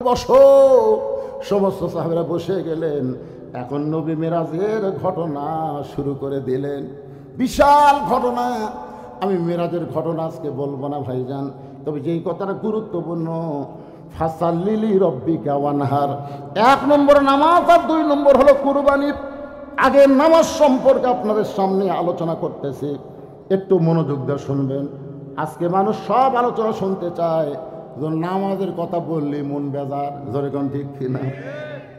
বসো। সমস্ত সাহাবীরা বসে গেলেন। এখন নবী মেরাজের ঘটনা শুরু করে দিলেন। বিশাল ঘটনা। আমি মেরাজের ঘটনা আজকে বলবো না ভাইজান, তবে যেই কথাটা গুরুত্বপূর্ণ, ফাসাল্লিলি রব্বিকা ওয়ানহার, 1 নম্বর নামাজ আর 2 নম্বর হলো কুরবানি। আগে নামাজ সম্পর্কে আপনাদের সামনে আলোচনা করতেছি, একটু মনোযোগ দিয়ে শুনবেন। আজকে মানুষ সব আলোচনা শুনতে চায়, নামাজের কথা বললে মন বেজার, জোরে কোন ঠিক কিনা?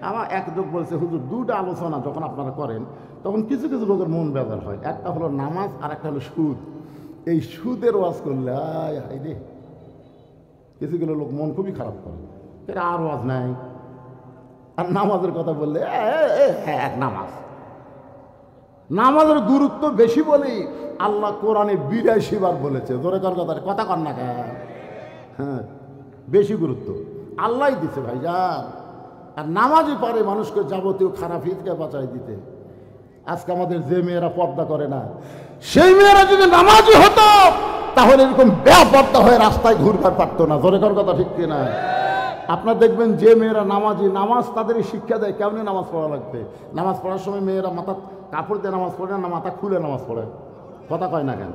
আমার এক লোক বলছে, হুজুর 2টা আলোচনা যখন আপনারা করেন তখন কিছু কিছু লোকের মন বেজার হয়। একটা হলো নামাজ আর একটা হলো সুদ। এই সুদের ওয়াজ করলে হাই রে, কিছু কিছু লোক মন খুবই খারাপ করে, এটা আর ওয়াজ নাই। আর নামাজের কথা বললে হ্যাঁ নামাজ, নামাজের গুরুত্ব বেশি বলেই আল্লাহ কোরআনে 82 বার বলেছে। জোরে কর কথা কর না কেন? হ্যাঁ, বেশি গুরুত্ব আল্লাহ দিছে ভাইজান। আর নামাজই পারে মানুষকে যাবতীয় খারাপ হিতকে বাঁচাই দিতে। আজকে আমাদের যে মেয়েরা পর্দা করে না, সেই মেয়েরা যদি নামাজি হতো তাহলে এরকম বেপর্দা হয়ে রাস্তায় ঘুরবার পারতো না। জোরে কর কথা ঠিক কিনা? আপনার দেখবেন যে মেয়েরা নামাজি, নামাজ তাদেরই শিক্ষা দেয় কেমনি নামাজ পড়া লাগবে। নামাজ পড়ার সময় মেয়েরা মাথা কাপড় দিয়ে নামাজ পড়ে না, মাথা খুলে নামাজ পড়ে। কথা কয় না কেন?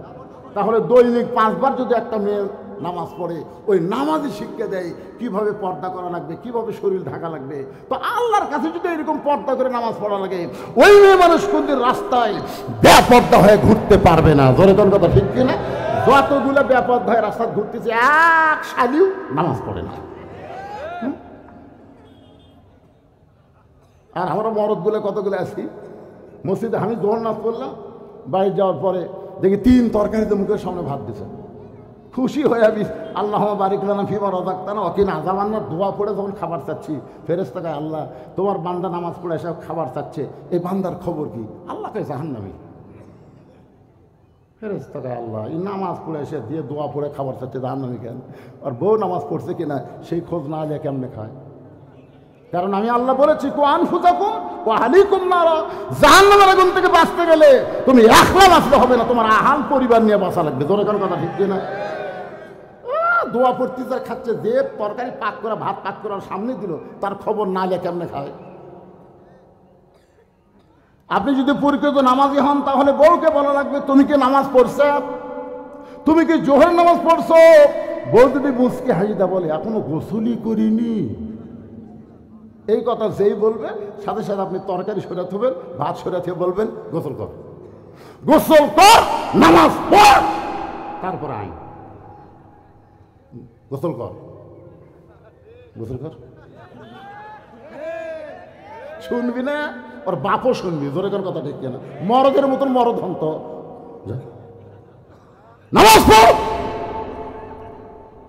তাহলে দৈনিক 5 বার যদি একটা মেয়ে নামাজ পড়ে, ওই নামাজই শিক্ষা দেয় কিভাবে পর্দা করা লাগবে, কিভাবে শরীর ঢাকা লাগবে। তো আল্লাহর কাছে যদি এরকম পর্দা করে নামাজ পড়া লাগে, ওই মেয়ে মানুষ কোনদিন রাস্তায় বেপর্দা হয়ে ঘুরতে পারবে না। জোরে কোন কথা ঠিক কিনা? যতগুলো বেপর্দা হয়ে রাস্তায় ঘুরতেছে, এক শালিও নামাজ পড়ে না। আর আমরা মরদগুলো কতগুলো আছি মসজিদে, আমি জোহর নামাজ পড়লাম, বাড়ি যাওয়ার পরে দেখি 3 তরকারিতে মুখের সামনে ভাত দিছে। খুশি হয়ে আমি আল্লাহ বারিক লানা ফিমা রাযাকতানা ওয়াকিনা আযাবান্নার দোয়া পড়ে যখন খাবার চাচ্ছি, ফেরেশতাকে আল্লাহ তোমার বান্দা নামাজ পড়ে এসে খাবার চাচ্ছে, এই বান্দার খবর কি? আল্লাহকে জাহান্নামী। ফেরেশতাকে আল্লাহ এই নামাজ পড়ে এসে দিয়ে দোয়া পড়ে খাবার চাচ্ছে, জাহান্নামী কেন? আর বউ নামাজ পড়ছে কিনা সেই খোঁজ না নিয়ে কেমনে খায়? কারণ আমি আল্লাহ বলেছি, কো আনফুসাকুম ওয়া আহলিকুম নারা, জাহান্নামের আগুন থেকে বাঁচতে গেলে তুমি একলা বাঁচলে হবে না, তোমার আহাল পরিবার নিয়ে বাঁচা লাগবে। জোরে কোন কথা ঠিক কিনা? দোয়া পড়তে যার খাচ্ছে, যে তরকারি পাক করা ভাত পাক করার সামনে দিল, তার খবর না নিয়ে কেমনে খায়? আপনি যদি পরিচিত নামাজি হন তাহলে বউকে বলা লাগবে, তুমি কি নামাজ পড়ছো? তুমি কি জোহর নামাজ পড়ছো? বউ যদি মুচকে হাসিটা বলে, এখনো গোসলই করিনি, এই কথা যেই বলবে সাথে সাথে আপনি তরকারি সরাতে হবেন, ভাত সরাতে বলবেন গোসল কর, গোসল কর, নামাজ পড়, তারপর আই গোসল কর, গোসল কর। শুনবি না? ওর বাপও শুনবি। জোরে কর কথা ঠিক কিনা? মরদের মতন মরদ হন তো, নামাজ পড়।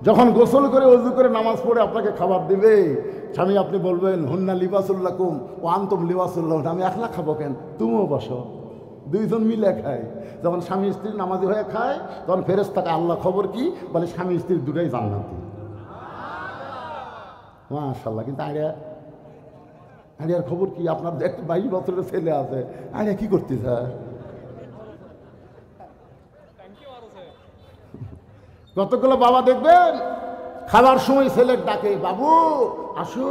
যখন গোসল করে ওযু করে নামাজ পড়ে আপনাকে খাবার দিবে, স্বামী আপনি বলবেন হুন্না লিবাসুল লাকুম ওয়া আনতুম লিবাসুল লাহুন, আমি একলা খাবো কেন? তুমিও বসো, 2 জন মিলে খায়। যখন স্বামী স্ত্রী নামাজি হয়ে খায় তখন ফেরেশতাকে আল্লাহ খবর কি বলে, স্বামী স্ত্রী দুটাই জান্নাতি। মাশাআল্লাহ। কিন্তু আড়িয়ার খবর কি? আপনার একটা 22 বছরের ছেলে আছে, আড়িয়া কি করতে চায়? কতগুলো বাবা দেখবেন খাবার সময় ছেলের ডাকে, বাবু আসো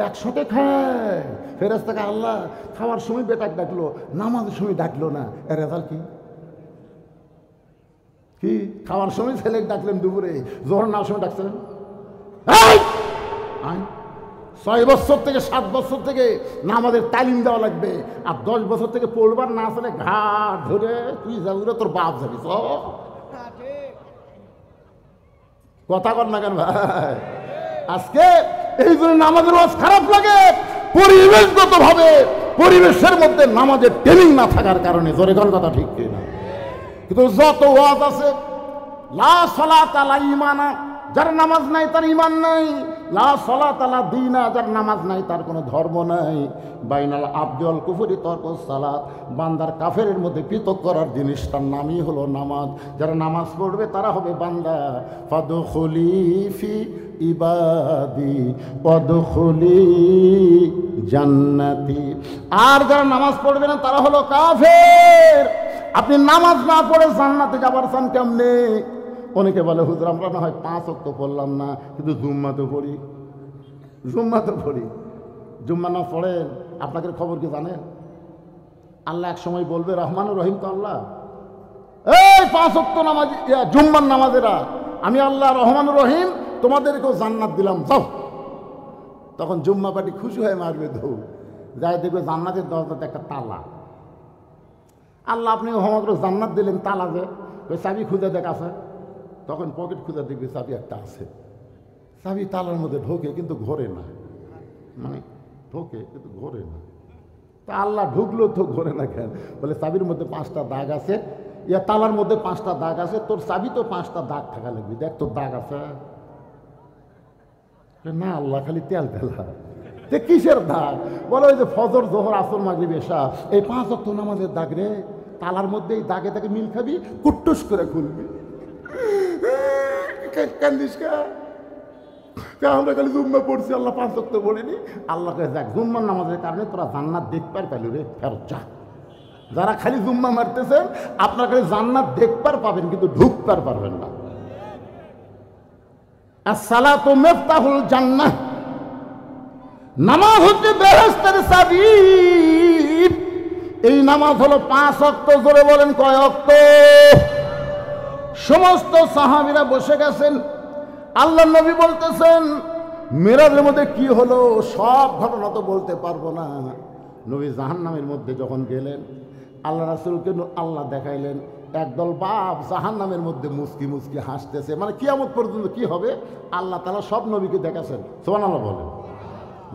একসাথে খায়। ফেরেশতাকে আল্লাহ খাওয়ার সময় বেটাকে ডাকলো, নামাজের সময় ডাকলো না, এর রেজাল্ট কি? খাওয়ার সময় ছেলেকে ডাকলেন দুপুরে, জোহর নামার সময় ডাকছেন। 6 বছর থেকে 7 বছর থেকে নামাজের তালিম দেওয়া লাগবে, আর 10 বছর থেকে পড়বার না আসলে ঘাট ধরে তুই যাবি, তোর বাপ যাবি। কথা কর না কেন ভাই? আজকে এই জন্য নামাজের ওয়াজ খারাপ লাগে, পরিবেশগত ভাবে পরিবেশের মধ্যে নামাজের ট্রেনিং না থাকার কারণে। জোরে কোন কথা ঠিক কিনা? কিন্তু যত ওয়াজ আছে, লা সালাতা লা ঈমানা, যার নামাজ নাই তার ঈমান নাই, লা সালাতা লা দীনা, যার নামাজ নাই তার কোনো ধর্ম নাই, বাইনাল আবদি ওয়াল কুফরি তারকুস সালাত, বান্দার কাফেরের মধ্যে পৃথক করার জিনিসটার নামই হলো নামাজ। যারা নামাজ পড়বে তারা হবে বান্দা। ফাদখুলি ফি ইবাদি ওয়াদখুলি জান্নাতি। আর যারা নামাজ পড়বে না তারা হলো কাফের। আপনি নামাজ না পড়ে জান্নাতে যাবার চান কেমনে? অনেকে বলে হুজুর আমরা না হয় 5 ওয়াক্ত পড়লাম না, কিন্তু জুম্মা তো পড়ি। জুম্মা তো পড়ি, জুম্মা না পড়েন আপনাদের খবর কি জানেন? আল্লাহ এক সময় বলবে, রহমান রহিম তো আল্লাহ, এই 5 ওয়াক্ত নামাজ জুম্মার নামাজেরা আমি আল্লাহ রহমান রহিম তোমাদেরকেও জান্নাত দিলাম, যাও। তখন জুম্মা পার্টি খুশি হয়ে মারবে দৌড়, যাই দেখবে জান্নাতের দরজাতে একটা তালা। আল্লাহ আপনি সমগ্র জান্নাত দিলেন, তালা যে ওই চাবি খুঁজে দেখ আছে। তখন পকেট খুঁজে দেখবে চাবি একটা আছে, চাবি তালার মধ্যে ঢোকে কিন্তু ঘোরে না, মানে ঢোকে কিন্তু ঘোরে না। তা আল্লাহ ঢুকলো তো ঘোরে না কেন? বলে চাবির মধ্যে 5টা দাগ আছে, ইয়া তালার মধ্যে 5টা দাগ আছে, তোর চাবি তো 5টা দাগ থাকা লাগবে, দেখ তোর দাগ আছে না? আল্লাহ খালি তেল তেলা, কিসের দাগ? বলে ওই যে ফজর জোহর আসর মাগরিব এশা এই 5 ওয়াক্ত নামাজের দাগ রে, তালার মধ্যে এই দাগে তাকে মিল খাবি, কুট্টুস করে খুলবি। কান্দিস কা? আমরা খালি জুম্মা পড়ছি, আল্লাহ 5 ওয়াক্ত পড়িনি। আল্লাহকে দেখ জুম্মার নামাজের কারণে তোরা জান্নাত দেখবার পেল রে, ফেরত যা। যারা খালি জুম্মা মারতেছেন আপনার খালি জান্নাত দেখবার পাবেন কিন্তু ঢুকবার পারবেন না। আসসালাতু মিফতাহুল জান্নাহ, নামাজ হচ্ছে বেহেশতের চাবি। এই নামাজ হলো 5 ওয়াক্ত। জোরে বলেন কয় ওয়াক্ত? সমস্ত সাহাবীরা বসে গেছেন, আল্লাহ নবী বলতেছেন মেরাজের মধ্যে কি হলো সব ঘটনা তো বলতে পারবো না। নবী জাহান্নামের মধ্যে যখন গেলেন আল্লাহ রাসূলকে আল্লাহ দেখাইলেন একদল বাপ জাহান্নামের মধ্যে মুস্কি মুস্কি হাসতেছে, মানে কিয়ামত পর্যন্ত কি হবে আল্লাহ তাআলা সব নবীকে দেখাচ্ছেন। সুবহানাল্লাহ বলেন।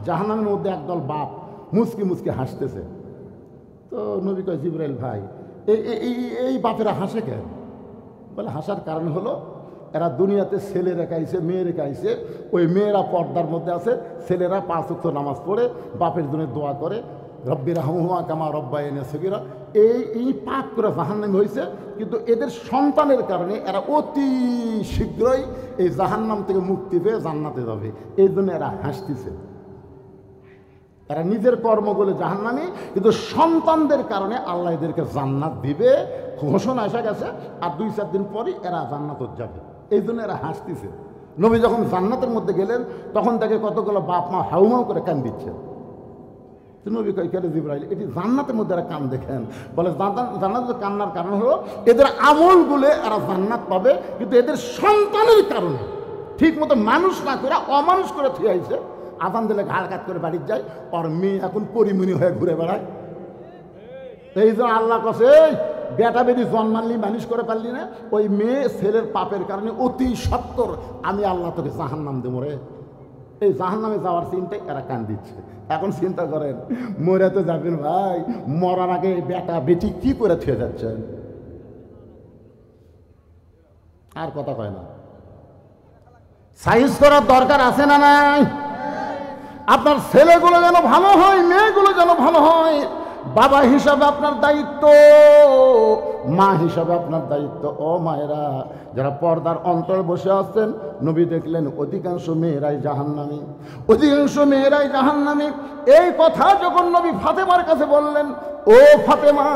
জাহান্নামের মধ্যে একদল বাপ মুস্কি মুস্কি হাসতেছে। তো নবী কয়, জিবরাইল ভাই এই বাপেরা হাসে কেন? বলে হাসার কারণ হলো এরা দুনিয়াতে ছেলে রেখাইছে মেয়ে রেখাইছে, ওই মেয়েরা পর্দার মধ্যে আছে, ছেলেরা 5 ওয়াক্ত নামাজ পড়ে বাপের জন্য দোয়া করে, রব্বি রাহমহুমা কামা রব্বায়ানি সগীরা। এই পাপ করে জাহান্নামী হয়েছে, কিন্তু এদের সন্তানের কারণে এরা অতি শীঘ্রই এই জাহান্নাম থেকে মুক্তি পেয়ে জান্নাতে যাবে, এই জন্য এরা হাসতেছে। এরা নিজের কর্মগুলো জাহান্নামী, কিন্তু সন্তানদের কারণে আল্লাহ এদেরকে জান্নাত দিবে, ঘোষণা এসে গেছে। আর 2-4 দিন পরই এরা জান্নাত যাবে, এই জন্য এরা হাসতেছে। নবী যখন জান্নাতের মধ্যে গেলেন তখন তাকে কতগুলো বাপ মা হাউমাউ করে কান দিচ্ছে। নবী কয়, কেন জিবরাইল এটি জান্নাতের মধ্যে এরা কান দেখেন? বলে জান্নাতের কান্নার কারণ হলো এদের আমলগুলো এরা জান্নাত পাবে, কিন্তু এদের সন্তানের কারণে ঠিক মতো মানুষ না করে অমানুষ করে থুয়ে আইছে। আজান দিলে ঘাড় কাত করে বাড়ির যায়, আর মেয়ে এখন পরিমণি হয়ে ঘুরে বেড়ায়। এই জন্য আল্লাহ কাছে বেটা বেটি জন্মানলি মানুষ করে পারলি না, ওই মেয়ে ছেলের পাপের কারণে অতি সত্তর আমি আল্লাহ তোকে জাহান্নাম দেবো রে। এই জাহান্নামে যাওয়ার চিন্তায় এরা কান দিচ্ছে। এখন চিন্তা করেন মরে তো যাবেন ভাই, মরার আগে বেটা বেটি কি করে থুয়ে যাচ্ছেন? আর কথা কয় না, সাইজ করার দরকার আছে না নাই? আপনার ছেলেগুলো যেন ভালো হয়, মেয়েগুলো যেন ভালো হয়। বাবা হিসাবে আপনার দায়িত্ব, মা হিসাবে আপনার দায়িত্ব। ও মায়েরা যারা পর্দার অন্তরে বসে আছেন, নবী দেখলেন অধিকাংশ মেয়েরাই জাহান্নামী, অধিকাংশ মেয়েরাই জাহান্নামী। এই কথা যখন নবী ফাতেমার কাছে বললেন, ও ফাতেমা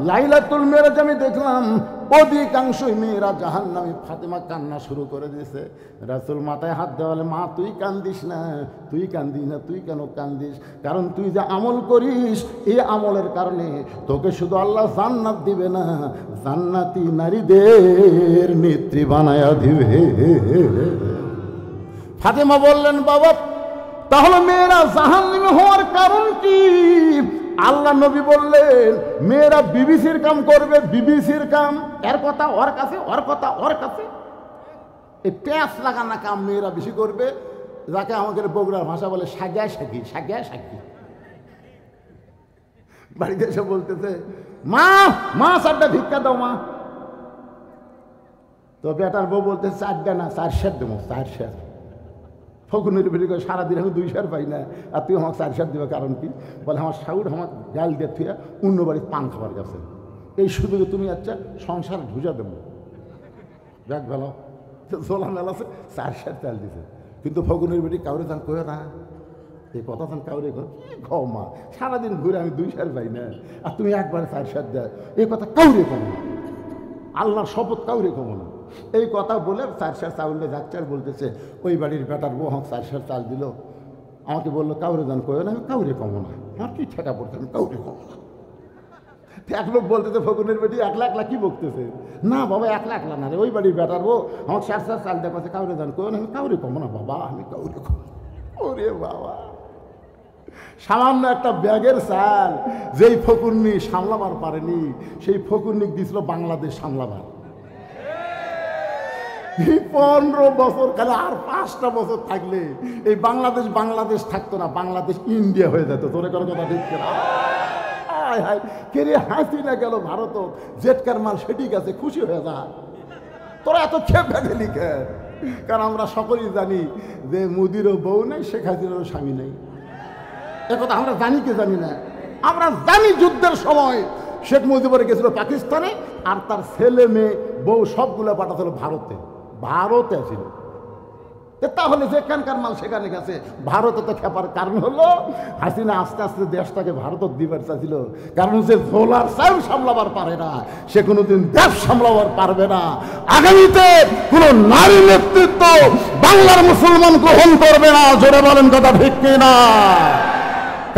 লাইলাতুল মেরাজ আমি দেখলাম অধিকাংশই মেয়েরা জাহান্নামী। ফাতেমা কান্না শুরু করে দিয়েছে। রাসূল মাথায় হাত দেওয়ালে, মা তুই কান্দিস না, তুই কান্দিস না, তুই কেন কান্দিস? কারণ তুই যে আমল করিস এই আমলের কারণে তোকে শুধু আল্লাহ জান্নাত দিবে না, জান্নাতি নারীদের নেত্রী বানায়া দিবে। ফাতেমা বললেন, বাবা তাহলে মেয়েরা জাহান্নামী হওয়ার কারণ কি? আল্লাহ নবী বললেন মেয়েরা বিবিসির কাম করবে, বিবিসির কাম। এর কথা ওর কাছে, ওর কথা ওর কাছে। এই প্যাঁচ লাগানা কাম মেয়েরা বেশি করবে, যাকে আমাদের বগুড়ার ভাষা বলে সাগিয়া সাগি, সাগিয়া সাগি। বাড়িতে এসে বলতেছে, মা মা 4টা ভিক্ষা দাও মা। তো বেটার বউ বলতে 4টা না 4 সের দেবো, 4 সের। ফকুনের বেরিয়ে করে সারাদিন আমি 2 সের পাই না, আর তুই আমাকে 4 সের দেবে কারণ কি? বলে আমার শাউর আমার গাল দিয়ে থুয়া অন্য বাড়ির পান খাবার গেছে, এই সুযোগে তুমি আচ্ছা সংসার ঢুজা দেবো। দেখ ভালো জোলা মেলা আছে, 4 সের চাল দিছে। কিন্তু ফকুনের বেটি কাউরে যান কয়ে না, এই কথা যান কাউরে খাও মা, সারাদিন ঘুরে আমি 2 সের পাই না, আর তুমি একবারে 4 সের দেয়, এই কথা কাউরে কমো না, আল্লাহর শপথ কাউরে কমো না। এই কথা বলে 4 সের চাউলে যাচ্ছে আর বলতেছে ওই বাড়ির বেটার বউ আমাকে 4 সের চাল দিল, আমাকে বললো কাউরে দান করে না, আমি কাউরে কমো না, আমার কি ঠেকা পড়ছে, আমি কাউরে কমো না। এক লোক বলতেছে ফকুনের বেটি একলা একলা কি বকতেছে, না বাবা একলা একলা না রে, ওই বাড়ির বেটার বউ আমার চার চাল দেখাচ্ছে কাউরে দান করে না, আমি কাউরে কমো না বাবা, আমি কাউরে কমো। ওরে বাবা, সামান্য একটা ব্যাগের চাল যেই ফকুন্নি সামলাবার পারেনি, সেই ফকুন্নি দিয়েছিল বাংলাদেশ সামলাবার। 15 বছর খালি আর 5টা বছর থাকলে এই বাংলাদেশ থাকতো না, বাংলাদেশ ইন্ডিয়া হয়ে যেত। তোরে কোনো কথা ঠিক না? হায় হায়, কে রে হাসিনা গেল ভারত, জেটকার মাল সেটি গেছে, খুশি হয়ে যা। তোরা এত খেপ গেলি কেন? কারণ আমরা সকলেই জানি যে মোদিরও বউ নেই, শেখ হাসিনারও স্বামী নেই। একথা আমরা জানি কি জানি না? আমরা জানি যুদ্ধের সময় শেখ মুজিবুর গেছিল পাকিস্তানে, আর তার ছেলে মেয়ে বউ সবগুলো পাঠাছিল ভারতে ছিল। তাহলে যেখানকার মাল সেখানে গেছে, ভারতে তো খেপার কারণ হলো হাসিনা আস্তে আস্তে দেশটাকে ভারতত দিবার চাইছিল। কারণ যে ভোলার চাল সামলাবার পারে না, সে কোনোদিন দেশ সামলাবার পারবে না। আগামীতে কোন নারী নেতৃত্ব বাংলার মুসলমান গ্রহণ করবে না। জোরে বলেন কথা ঠিক কিনা?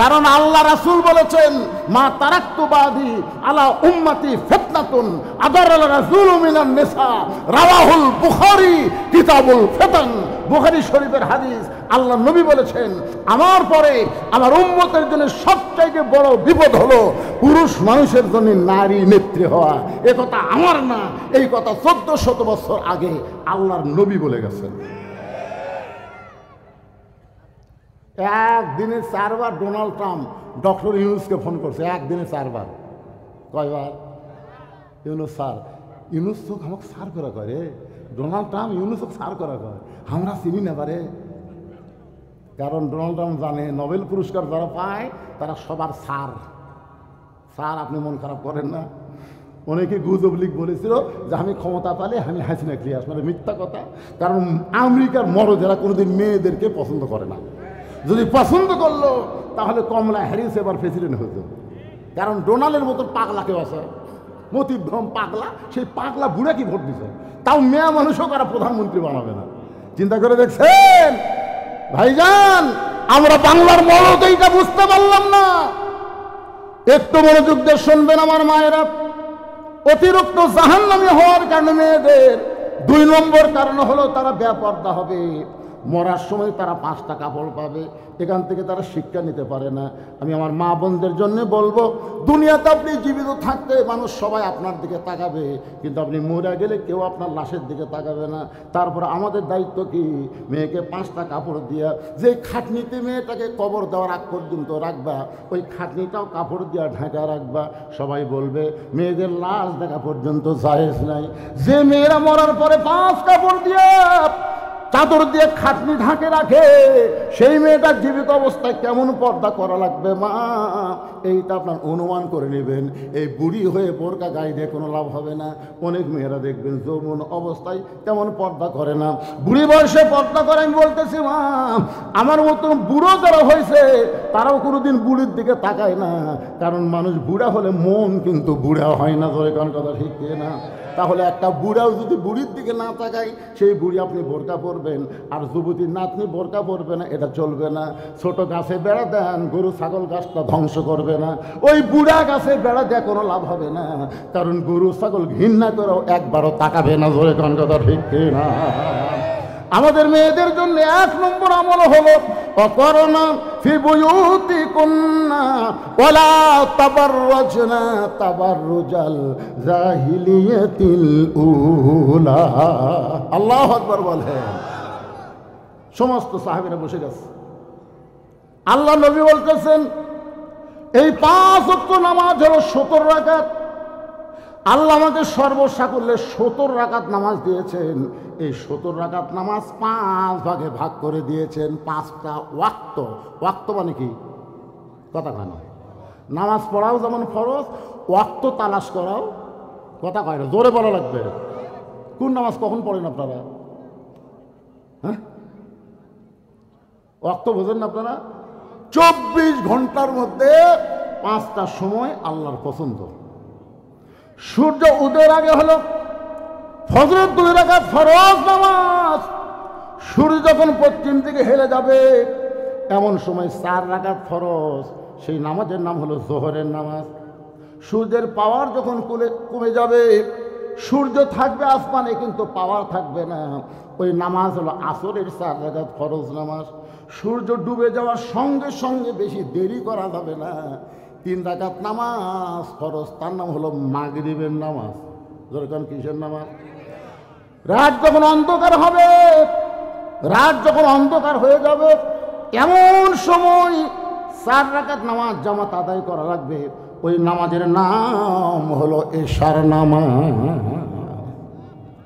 কারণ আল্লাহ রাসূল বলেছেন, মা তারাক্তু বাদি আলা উম্মতি ফিতনাতুন আদারাল রাসূলু মিনান নিসা, রাওয়াহুল বুখারী কিতাবুল ফিতান। বুখারী শরীফের হাদিস। আল্লাহ নবী বলেছেন, আমার পরে আমার উম্মতের জন্য সবচাইতে বড় বিপদ হলো পুরুষ মানুষের জন্য নারী নেত্রী হওয়া। এ কথা আমার না, এই কথা 1400 বছর আগে আল্লাহর নবী বলে গেছেন। একদিনে 4 বার ডোনাল্ড ট্রাম্প ডক্টর ইউনুসকে ফোন করছে, একদিনে 4 বার। কয়বার? ইউনুস স্যার, ইউনুস তো আমাকে সার করা করে, ডোনাল্ড ট্রাম্প ইউনুসকে সার করা করে, আমরা চিনি না পারে। কারণ ডোনাল্ড ট্রাম্প জানে নোবেল পুরস্কার যারা পায় তারা সবার সার। আপনি মন খারাপ করেন না। অনেকে গুজব লিগ বলেছিল যে আমি ক্ষমতা পেলে আমি হাসিনা ক্লিয়ার, মানে মিথ্যা কথা। কারণ আমেরিকার মরদেরা কোনোদিন মেয়েদেরকে পছন্দ করে না। যদি পছন্দ করলো তাহলে কমলা হ্যারিস এবার প্রেসিডেন্ট হতো। কারণ ডোনাল্ডের মতো পাগলা কেউ আছে, মতিভ্রম পাগলা, সেই পাগলা বুড়া কি ভোট দিছে, তাও মেয়া মানুষও কারা প্রধানমন্ত্রী বানাবে না। চিন্তা করে দেখছেন ভাইজান, আমরা বাংলার মরদ এইটা বুঝতে পারলাম না। একটু মনোযোগ দিয়ে শুনবেন আমার মায়েরা। অতিরিক্ত জাহান্নামী হওয়ার কারণে মেয়েদের 2 নম্বর কারণ হলো তারা বেপরদা হবে। মরার সময় তারা 5টা কাপড় পাবে, এখান থেকে তারা শিক্ষা নিতে পারে না। আমি আমার মা বোনদের জন্য বলবো, দুনিয়াতে আপনি জীবিত থাকতে মানুষ সবাই আপনার দিকে তাকাবে, কিন্তু আপনি মরে গেলে কেউ আপনার লাশের দিকে তাকাবে না। তারপর আমাদের দায়িত্ব কি? মেয়েকে 5টা কাপড় দিয়া, যে খাটনিতে মেয়েটাকে কবর দেওয়ার আগ পর্যন্ত রাখবা, ওই খাটনিটাও কাপড় দিয়া ঢাকা রাখবা। সবাই বলবে মেয়েদের লাশ দেখা পর্যন্ত জায়েজ নাই। যে মেয়েরা মরার পরে 5 কাপড় দিয়া চাদর দিয়ে খাটনি ঢাকে রাখে, সেই মেয়েটার জীবিত অবস্থায় কেমন পর্দা করা লাগবে মা, এইটা আপনার অনুমান করে নেবেন। এই বুড়ি হয়ে বোরকা গায়ে দিয়ে কোনো লাভ হবে না। অনেক মেয়েরা দেখবেন যৌবন অবস্থায় তেমন পর্দা করে না, বুড়ি বয়সে পর্দা করে। আমি বলতেছি মা, আমার মতন বুড়ো যারা হয়েছে তারাও কোনোদিন বুড়ির দিকে তাকায় না। কারণ মানুষ বুড়া হলে মন কিন্তু বুড়া হয় না। ধরে কোন কথা ঠিক না? তাহলে একটা বুড়াও যদি বুড়ির দিকে না তাকায়, সেই বুড়ি আপনি বোরকা পরবেন, আর যুবতীর নাতনি বোরকা পরবে না, এটা চলবে না। ছোট গাছে বেড়া দেন, গরু ছাগল গাছটা ধ্বংস করবে না। ওই বুড়া গাছে বেড়া দেওয়া কোনো লাভ হবে না, কারণ গরু ছাগল ঘৃণা করেও একবারও তাকাবে না। ধরে কোন কথা ঠিক না? আমাদের মেয়েদের জন্য 1 নম্বর আমল হলো অকরনা ফি বুয়ুতিকুন্না ওয়ালা তাবাররাজনা তাবাররুজাল জাহিলিয়াতিল উলা। আল্লাহু আকবার বলেন। সমস্ত সাহাবীরা বসে গেছে। আল্লাহ নবী বলতেছেন, এই 5 ওয়াক্ত নামাজ হলো 70 রাকাত। আল্লাহ আমাদের সর্বসাকুল্যে 70 রাকাত নামাজ দিয়েছেন। এই 70 রাকাত নামাজ 5 ভাগে ভাগ করে দিয়েছেন। 5টা ওয়াক্ত। ওয়াক্ত মানে কি? কথা কেন? নামাজ পড়াও যেমন ফরজ, ওয়াক্ত তালাশ করাও কথা কয় না, জোরে বলা লাগবে। কোন নামাজ কখন পড়েন আপনারা? হ্যাঁ, ওয়াক্ত বোঝেন না আপনারা? 24 ঘন্টার মধ্যে 5টা সময় আল্লাহর পছন্দ। সূর্য উদয়ের আগে হলো ফজরের 2 রাকাত ফরজ নামাজ। সূর্য যখন পশ্চিম দিকে হেলে যাবে এমন সময় 4 রাকাত ফরজ, সেই নামাজের নাম হলো জোহরের নামাজ। সূর্যের পাওয়ার যখন কমে যাবে, সূর্য থাকবে আসমানে কিন্তু পাওয়ার থাকবে না, ওই নামাজ হলো আসরের 4 রাকাত ফরজ নামাজ। সূর্য ডুবে যাওয়ার সঙ্গে সঙ্গে বেশি দেরি করা যাবে না, 3 রাকাত নামাজ ফরজ, তার নাম হলো মাগরিবের নামাজ। যেরকম কিসের নামাজ? রাত যখন অন্ধকার হবে, রাত যখন অন্ধকার হয়ে যাবে, এমন সময় 4 রাকাত নামাজ জামাত আদায় করা লাগবে। ওই নামাজের নাম হলো এশার নামাজ।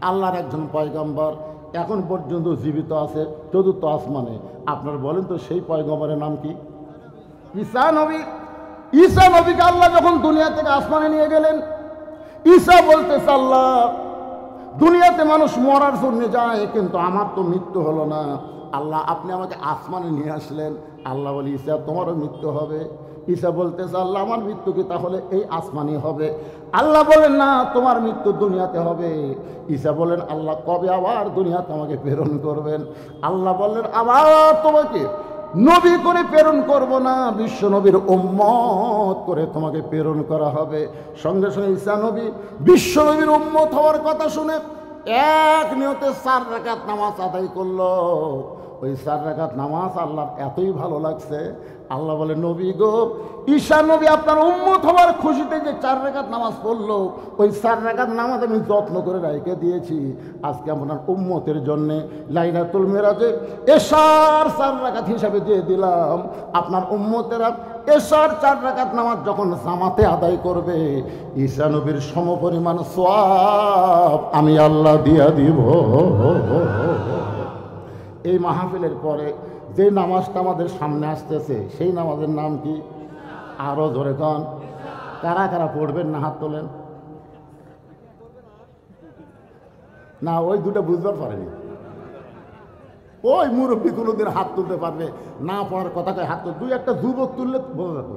আল্লাহর একজন পয়গম্বর এখন পর্যন্ত জীবিত আছে 4th আসমানে। আপনার বলেন তো সেই পয়গম্বরের নাম কি? ঈসা নবী। ঈসা নবীকে আল্লাহ যখন দুনিয়া থেকে আসমানে নিয়ে গেলেন, ঈসা বলতেছে, আল্লাহ, দুনিয়াতে মানুষ মরার জন্য যায়, কিন্তু আমার তো মৃত্যু হলো না। আল্লাহ, আপনি আমাকে আসমানে নিয়ে আসলেন। আল্লাহ বলি, ঈসা, তোমারও মৃত্যু হবে। ঈসা বলতেছে, আল্লাহ, আমার মৃত্যু কি তাহলে এই আসমানই হবে? আল্লাহ বলেন, না, তোমার মৃত্যু দুনিয়াতে হবে। ঈসা বলেন, আল্লাহ, কবে আবার দুনিয়াতে আমাকে প্রেরণ করবেন? আল্লাহ বললেন, আবার তোমাকে নবী করে প্রেরণ করব না, বিশ্ব নবীর উম্মত করে তোমাকে প্রেরণ করা হবে। সঙ্গে সঙ্গে ঈসা নবী বিশ্ব নবীর উম্মত হওয়ার কথা শুনে এক নিয়তে 4 রাকাত নামাজ আদায় করলো। ওই 4 রাকাত নামাজ আল্লাহর এতই ভালো লাগছে, আল্লাহ বলে, নবী গো, ঈসা নবী আপনার উম্মত হওয়ার খুশিতে যে 4 রাকাত নামাজ পড়লো, ওই 4 রাকাত নামাজ আমি যত্ন করে রেখে দিয়েছি। আজকে আপনার উম্মতের জন্যে লাইলাতুল মেরাজে এশার 4 রাকাত হিসাবে দিয়ে দিলাম। আপনার উম্মতেরা এশার 4 রাকাত নামাজ যখন জামাতে আদায় করবে, ঈসা নবীর সমপরিমাণ সওয়াব আমি আল্লাহ দিয়া দিব। এই মাহফিলের পরে যে নামাজটা আমাদের সামনে আসতেছে, সেই নামাজের নাম কি? আরো জোরে কন। কারা কারা পড়বেন না হাত তোলেন। না, ওই দুটো বুঝবার পারেনি। ওই মুরব্বী কোনোদিন হাত তুলতে পারবে না? পড়ার কথা কয় হাত তুল, 2-1টা যুবক তুললে বোঝা যেত।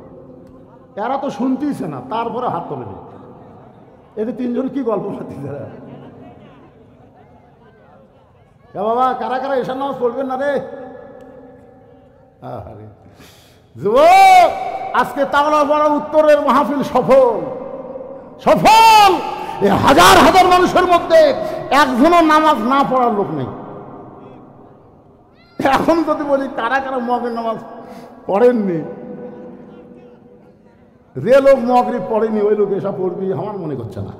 এরা তো শুনতেইছে না, তারপরে হাত তোলেনি। এতে 3জন কি গল্প পাচ্ছিস? বাবা, কারা কারা এশার নামাজ পড়বেন না রে? আরে যুবক, আজকে তাওলা বড় উত্তরের মাহফিল সফল, সফল। এই হাজার হাজার মানুষের মধ্যে একজনও নামাজ না পড়ার লোক নেই। এখন যদি বলি কারা কারা মগের নামাজ পড়েননি, যে লোক মগরিব পড়েনি ওই লোক এসব পড়বি আমার মনে করছে না।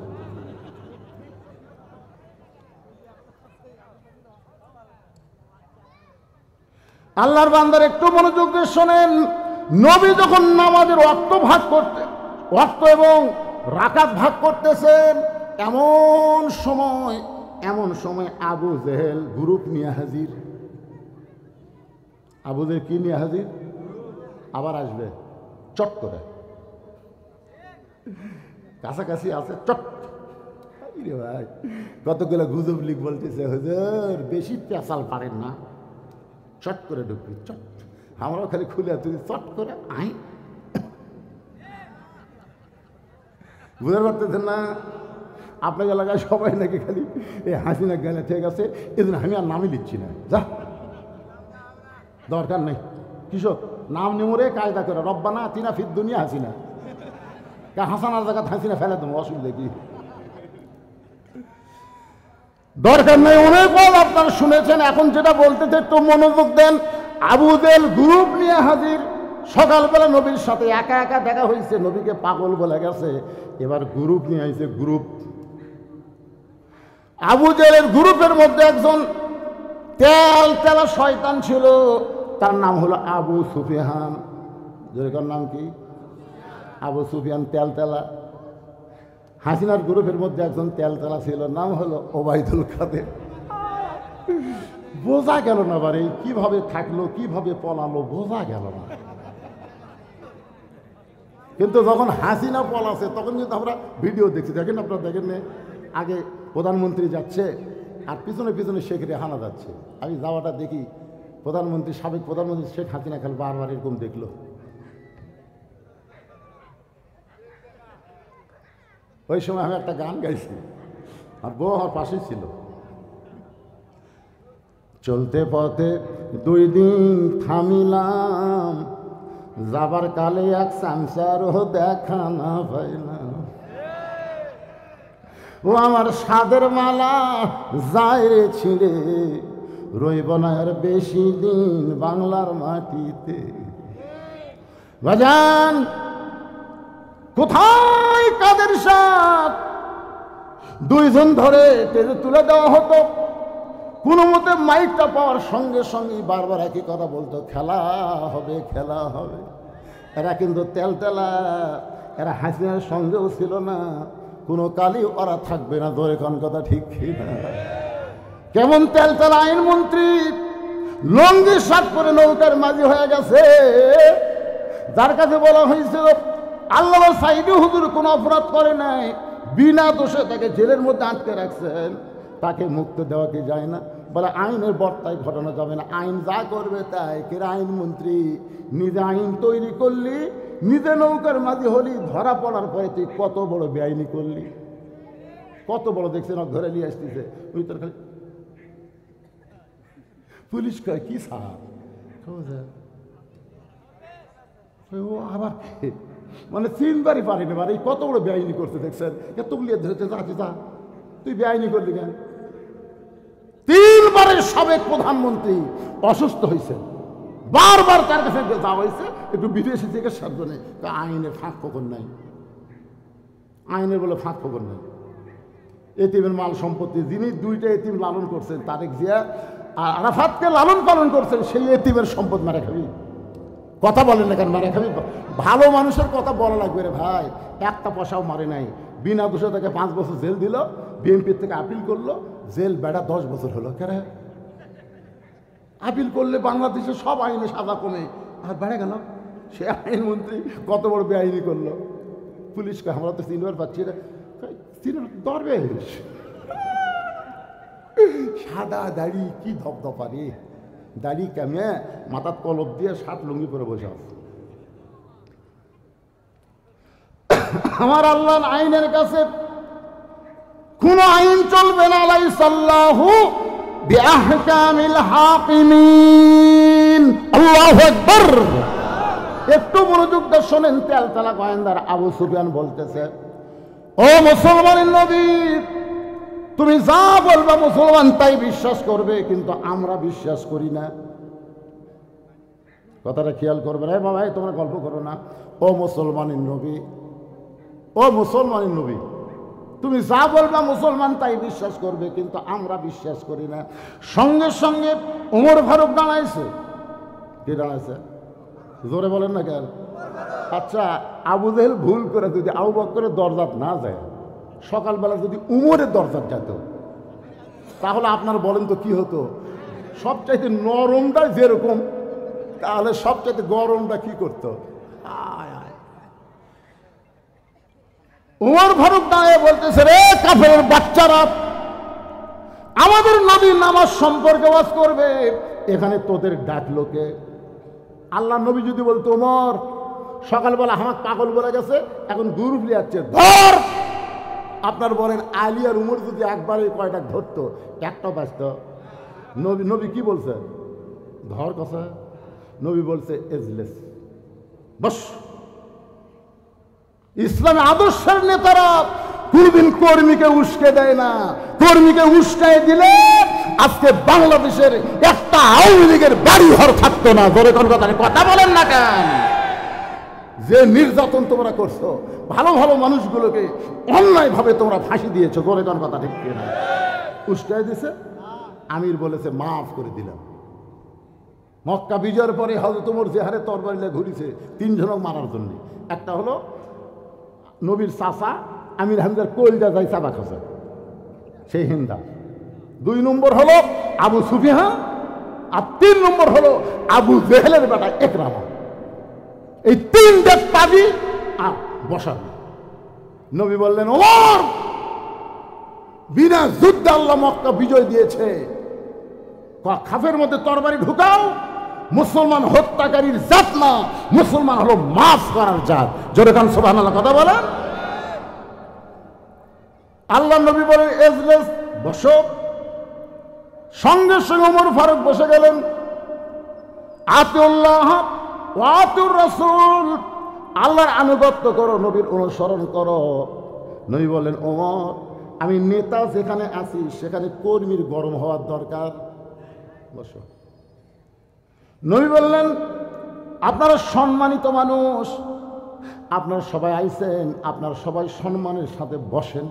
আল্লাহর বান্দার একটু মনোযোগ দিয়ে শোনেন। নবী যখন নামাজের ওয়াক্ত এবং রাকাত ভাগ করতেছেন, এমন সময় আবু জেহেল গ্রুপ নিয়ে হাজির। আবু জেহেল কি নিয়ে হাজির? আবার আসবে চট করে, কাছাকাছি আছে, চট। ভাই, কতগুলো গুজব লিখ বলতেছে, হুজুর বেশি পেশাল পারেন না, চট করে ঢুকবি, চট। আমরাও খালি খুলে তুই চট করে আই। বুঝতে পারতেছেন না? আপনার এলাকায় সবাই নাকি খালি এই হাসিনা গেলে ঠিক আছে, এদিন আমি আর নামই লিখছি না, যা, দরকার নেই। কৃষক নাম নেমরে কায়দা করে রব্বানা আতিনা ফিদ দুনিয়া হাসিনা, হাসানার জায়গা হাসিনা ফেলে দেবো, অসুবিধা কি? দরকার নেই। অনেক বল আপনারা শুনেছেন, এখন যেটা বলতেছে একটু মনোযোগ দেন। আবু জেহেল গ্রুপ নিয়ে হাজির। সকালবেলা নবীর সাথে একা একা দেখা হয়েছে, নবীকে পাগল বলে গেছে, এবার গ্রুপ নিয়ে আইছে, গ্রুপ। আবু জেহেলের গ্রুপের মধ্যে একজন তেলা শয়তান ছিল, তার নাম হলো আবু সুফিয়ান। যেরকম নাম কি? আবু সুফিয়ান তেলা। হাসিনার গ্রুপের মধ্যে একজন তেলা ছিল, নাম হলো ওবায়দুল কাদের। বোঝা গেল না, বারে কিভাবে থাকলো, কিভাবে পলালো, বোঝা গেল না। কিন্তু যখন হাসিনা পলাছে তখন কিন্তু আমরা ভিডিও দেখছি, দেখেন আপনারা, দেখেন না? আগে প্রধানমন্ত্রী যাচ্ছে আর পিছনে পিছনে শেখ রেহানা যাচ্ছে। আমি যাওয়াটা দেখি, সাবেক প্রধানমন্ত্রী শেখ হাসিনা খালি বারবার এরকম দেখলো। ওই সময় আমি একটা গান গাইছি, আর বউ আমার পাশেই ছিল। চলতে পথে 2 দিন থামিলাম, যাবার কালে এক চামচারও দেখা না পাইলাম। ও আমার সাদের মালা যায় রে ছিঁড়ে, রইব না আর বেশি দিন বাংলার মাটিতে। বাজান কোথায় কাদের সাথ? 2 জন ধরে টেনে তুলে দেওয়া হতো, কোনো মতে মাইকটা পাওয়ার সঙ্গে সঙ্গেই বারবার একই কথা বলতো, খেলা হবে খেলা হবে। এরা কিন্তু তেলতেলা, এরা হাসিনার সঙ্গেও ছিল না, কোনো কালই ওরা থাকবে না। ধরে কোন কথা ঠিক না? কেমন তেলতেলা আইনমন্ত্রী, লঙ্গি শার্ট করে নৌকার মাঝি হয়ে গেছে, যার কাছে বলা হয়েছিল আল্লাহ সাইদি হুজুর কোনো অপরাধ করে নাই, বিনা দোষে তাকে জেলের মধ্যে আটকে রাখছেন, তাকে মুক্ত দেওয়া কি যায় না? বলে আইনের বর্তায় ঘটানো যাবে না, আইন যা করবে তাই। কেরা আইনমন্ত্রী, নিজে আইন তৈরি করলি, নিজে নৌকার মাঝি হলি, ধরা পড়ার পরে তুই কত বড় বেআইনি করলি, কত বড় দেখছেন ধরে নিয়ে আসতেছে। ওই তোর খালি পুলিশ কয় কি সার ও আবার মানে 3 বারই পারেনি, মানে কত বড় বেআইনি করতে দেখছেন, এতগুলি ধরেছে যা যা তুই বেআইনি করলি কেন? 3 বারের সাবেক প্রধানমন্ত্রী অসুস্থ হয়েছে, বারবার তার কাছে যাওয়া হয়েছে একটু বিদেশি চিকিৎসার জন্য। আইনের ফাঁক ফোকর নাই, আইনের বলে ফাঁক ফোকর নাই। এতিমের মাল সম্পত্তি, যিনি 2টা এতিম লালন করছেন, তারেক জিয়া আর আরাফাতকে লালন পালন করছেন, সেই এতিমের সম্পদ মারা খাবি? কথা বলেন না কেন মারা খাবি? ভালো মানুষের কথা বলা লাগবে রে ভাই। একটা পয়সাও মারে নাই, বিনা দোষে তাকে 5 বছর জেল দিল, বিএনপির থেকে আপিল করলো, জেল বেড়া 10 বছর হলো। কেন আপিল করলে বাংলাদেশের সব আইনে সাজা কমে, আর বেড়ে গেল। সে আইনমন্ত্রী কত বড় বেআইনি করলো। পুলিশকে আমরা তো 3 বার পাচ্ছি না, 3 দরবেশ, সাদা দাড়ি, কি ধপধপারি দাড়ি, কামে মাথার কলপ দিয়ে 7 লুঙ্গি পরে বসে আছে। আমার আল্লাহর আইনের কাছে কোন আইন চলবে না। লাইসাল্লাহু বিআহকামিল হাকিমিন। আল্লাহু আকবার। একটু মনোযোগ দিয়ে শোনেন। তেলতলা গোয়েন্দার আবু সুফিয়ান বলতেছে, ও মুসলমানের নবী, তুমি যা বলবা মুসলমান তাই বিশ্বাস করবে, কিন্তু আমরা বিশ্বাস করি না। কথাটা খেয়াল করবে। রে বাবা, তোমরা গল্প করো না। ও মুসলমানের নবী, ও মুসলমানের নবী, তুমি যা বলবা মুসলমান তাই বিশ্বাস করবে, কিন্তু আমরা বিশ্বাস করি না। সঙ্গে সঙ্গে ওমর ফারুক দাঁড়াইছে। কি দাঁড়াইছে? জোরে বলেন না কেন? আচ্ছা, আবু জেহেল ভুল করে যদি আবু বকরের দরজাত না যায়, সকালবেলা যদি উমরের দরজাত যেত, তাহলে আপনার বলেন তো কি হতো? সবচাইতে নরমটা যেরকম, তাহলে সবচাইতে গরমটা কি করতো? উমর ফারুক দাঁড়িয়ে বলতেছে, রে কাফেরের বাচ্চারা, আমাদের নবী নামাজ সম্পর্কে ওয়াজ করবে, এখানে তোদের ডাকলো কে? আল্লাহ নবী যদি বলতো, ওমর সকালবেলা আমার পাগল বলে গেছে, এখন গ্রুপ লিয়াচ্ছে, ধর। আপনার বলেন আলী আর উমর যদি একবারে কয়টা ধরতো, একটা ব্যস্ত। নবী কি বলছে? ধর কথা। নবী বলছে এজলেস, বস। ইসলামী আদর্শের নেতারা কোনদিন কর্মীকে উস্কে দেয় না। কর্মীকে উস্কায় দিলে আজকে বাংলাদেশের একটা আওয়ামী লীগের বাড়ি ঘর থাকতো না। ধরে কোন কথা বলেন না কেন? যে নির্যাতন তোমরা করছো, ভালো ভালো মানুষগুলোকে অন্যায়ভাবে তোমরা ফাঁসি দিয়েছো। ধরে কোন কথা ঠিক না? উস্কায় দিছে, আমির বলেছে মাফ করে দিলাম। মক্কা বিজয়ের পরে হযরত ওমর যে হারে তরবারি নিয়ে ঘুরিছে 3 জনক মারার জন্য। একটা হলো নবীর চাচা আমির হামজার কলজা যাই চাবা খাসা, সেই হিন্দা। 2 নম্বর হলো আবু সুফিয়ান, আর 3 নম্বর হলো আবু জেহেলের বেটা ইকরামা। এই 3টা পাবি আর বসাবি। নবী বললেন, ওমর, বিনা যুদ্ধে আল্লাহ মক্কা বিজয় দিয়েছে, খাফের মধ্যে তরবারি ঢুকাও। মুসলমান হত্যাকারীর জাত না, মুসলমান হলো মাফ করার জাত। জোরে কান সুবহানাল্লাহ কথা বলেন। আল্লাহ নবী বলেন এজলেস, বসো। সঙ্গে সঙ্গে ওমর ফারুক বসে গেলেন। আতিউল্লাহ ওয়া আতিউর রাসূল, আল্লাহর আনুগত্য করো, নবীর অনুসরণ করো। নবী বলেন, ওমর, আমি নেতা যেখানে আছি সেখানে কর্মীর গরম হওয়ার দরকার। বসো। নবী বললেন, আপনারা সম্মানিত মানুষ, আপনারা সবাই আইছেন, আপনারা সবাই সম্মানের সাথে বসেন।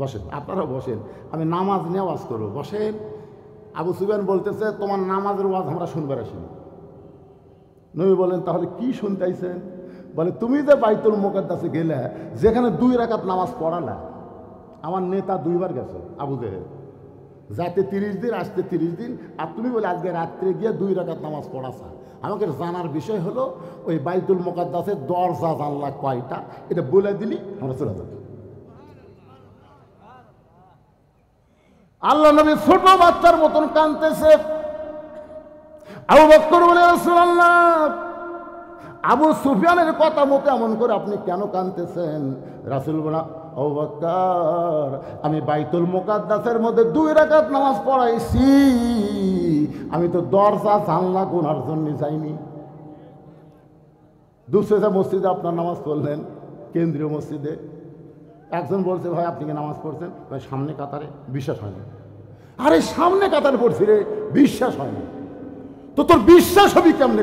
বসেন, আপনারা বসেন, আমি নামাজ নিয়ে ওয়াজ করবো, বসেন। আবু সুফিয়ান বলতেছে, তোমার নামাজের ওয়াজ আমরা শুনবার আসিনি। নবী বলেন, তাহলে কি শুনতে আইছেন? বলে, তুমি যে বাইতুল মুকাদ্দাসে গেলে, যেখানে 2 রাকাত নামাজ পড়ালা, আমার নেতা 2 বার গেছে, আবু জেহেল, যাতে 30 দিন, আসতে 30 দিন, আর তুমি বলে আজকে রাত্রে গিয়ে 2 রাকাত নামাজ পড়াছা। আমাকে জানার বিষয় হলো ওই বাইতুল মুকাদ্দাসের দরজা জানলা কয়টা, এটা বলে দিলি আমরা চলে যাব। আল্লাহ নবী ছোট বাচ্চার মতন কাঁদতেছে। আবু বকর বলে, রাসূলুল্লাহ, আবু সুফিয়ানের কথা মতো এমন করে আপনি কেন কাঁদতেছেন? রাসূল বলে, আবু বকর, আমি বাইতুল মুকাদ্দাসের মধ্যে 2 রাকাত নামাজ পড়াইছি, আমি তো দরজা জানলা গোনার জন্য যাইনি। দুসরা মসজিদে আপনার নামাজ পড়লেন, কেন্দ্রীয় মসজিদে। একজন বলছে, ভাই আপনি কি নামাজ পড়ছেন? ভাই সামনে কাতারে। বিশ্বাস হয়নি। আরে সামনে কাতারে পড়ছি রে, বিশ্বাস হয়নি। তো তোর বিশ্বাস হবি কেমনে?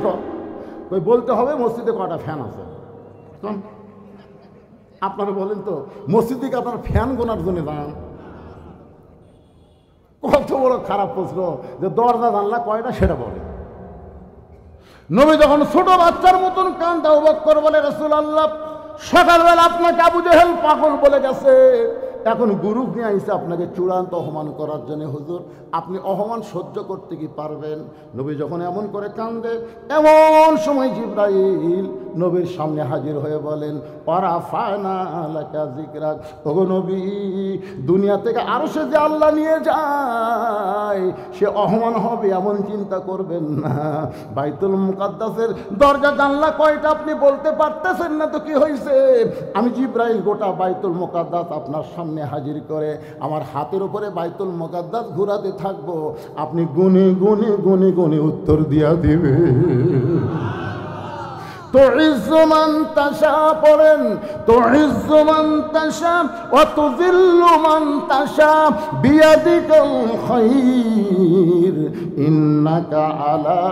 ওই বলতে হবে মসজিদে কটা ফ্যান আছে। আপনারা বলেন তো, মসজিদে কি আপনার ফ্যান গোনার জন্য যান? কত বড় খারাপ প্রশ্ন যে দরজা জানলা কয়টা সেটা বলে। নবী যখন ছোট বাচ্চার মতন কাঁদে, আবু বকর বলে, রাসূলুল্লাহ, সকালবেলা আপনাকে আবু জেহেল পাগল বলে গেছে, এখন গ্রুপ নিয়ে আইসে আপনাকে চূড়ান্ত অপমান করার জন্য। হুজুর, আপনি অপমান সহ্য করতে কি পারবেন? নবী যখন এমন করে কান্দে, এমন সময় জিবরাইল নবীর সামনে হাজির হয়ে বলেন, ওয়ারাফা'না লাকা যিকরাক, ওগো নবী, দুনিয়া থেকে আরশে যে আল্লাহ নিয়ে যায় সে অপমান হবে এমন চিন্তা করবেন না। বাইতুল মুকাদ্দাসের দরজা জানলা কয়টা আপনি বলতে পারতেছেন না তো কি হয়েছে? আমি জিবরাইল গোটা বাইতুল মুকাদ্দাস আপনার সামনে হাজির করে আমার হাতের উপরে বাইতুল মুকাদ্দাস ঘুরাতে থাকবো, আপনি গুনে গুনে গুনে গুনে উত্তর দিয়া দিবে। তুইজ্জু মান তাশা পড়েন, তুইজ্জু মান তাশা ওয়া তুযিল্লু মান তাশা বিয়াদিকাল খায়র ইন্নাকা আলা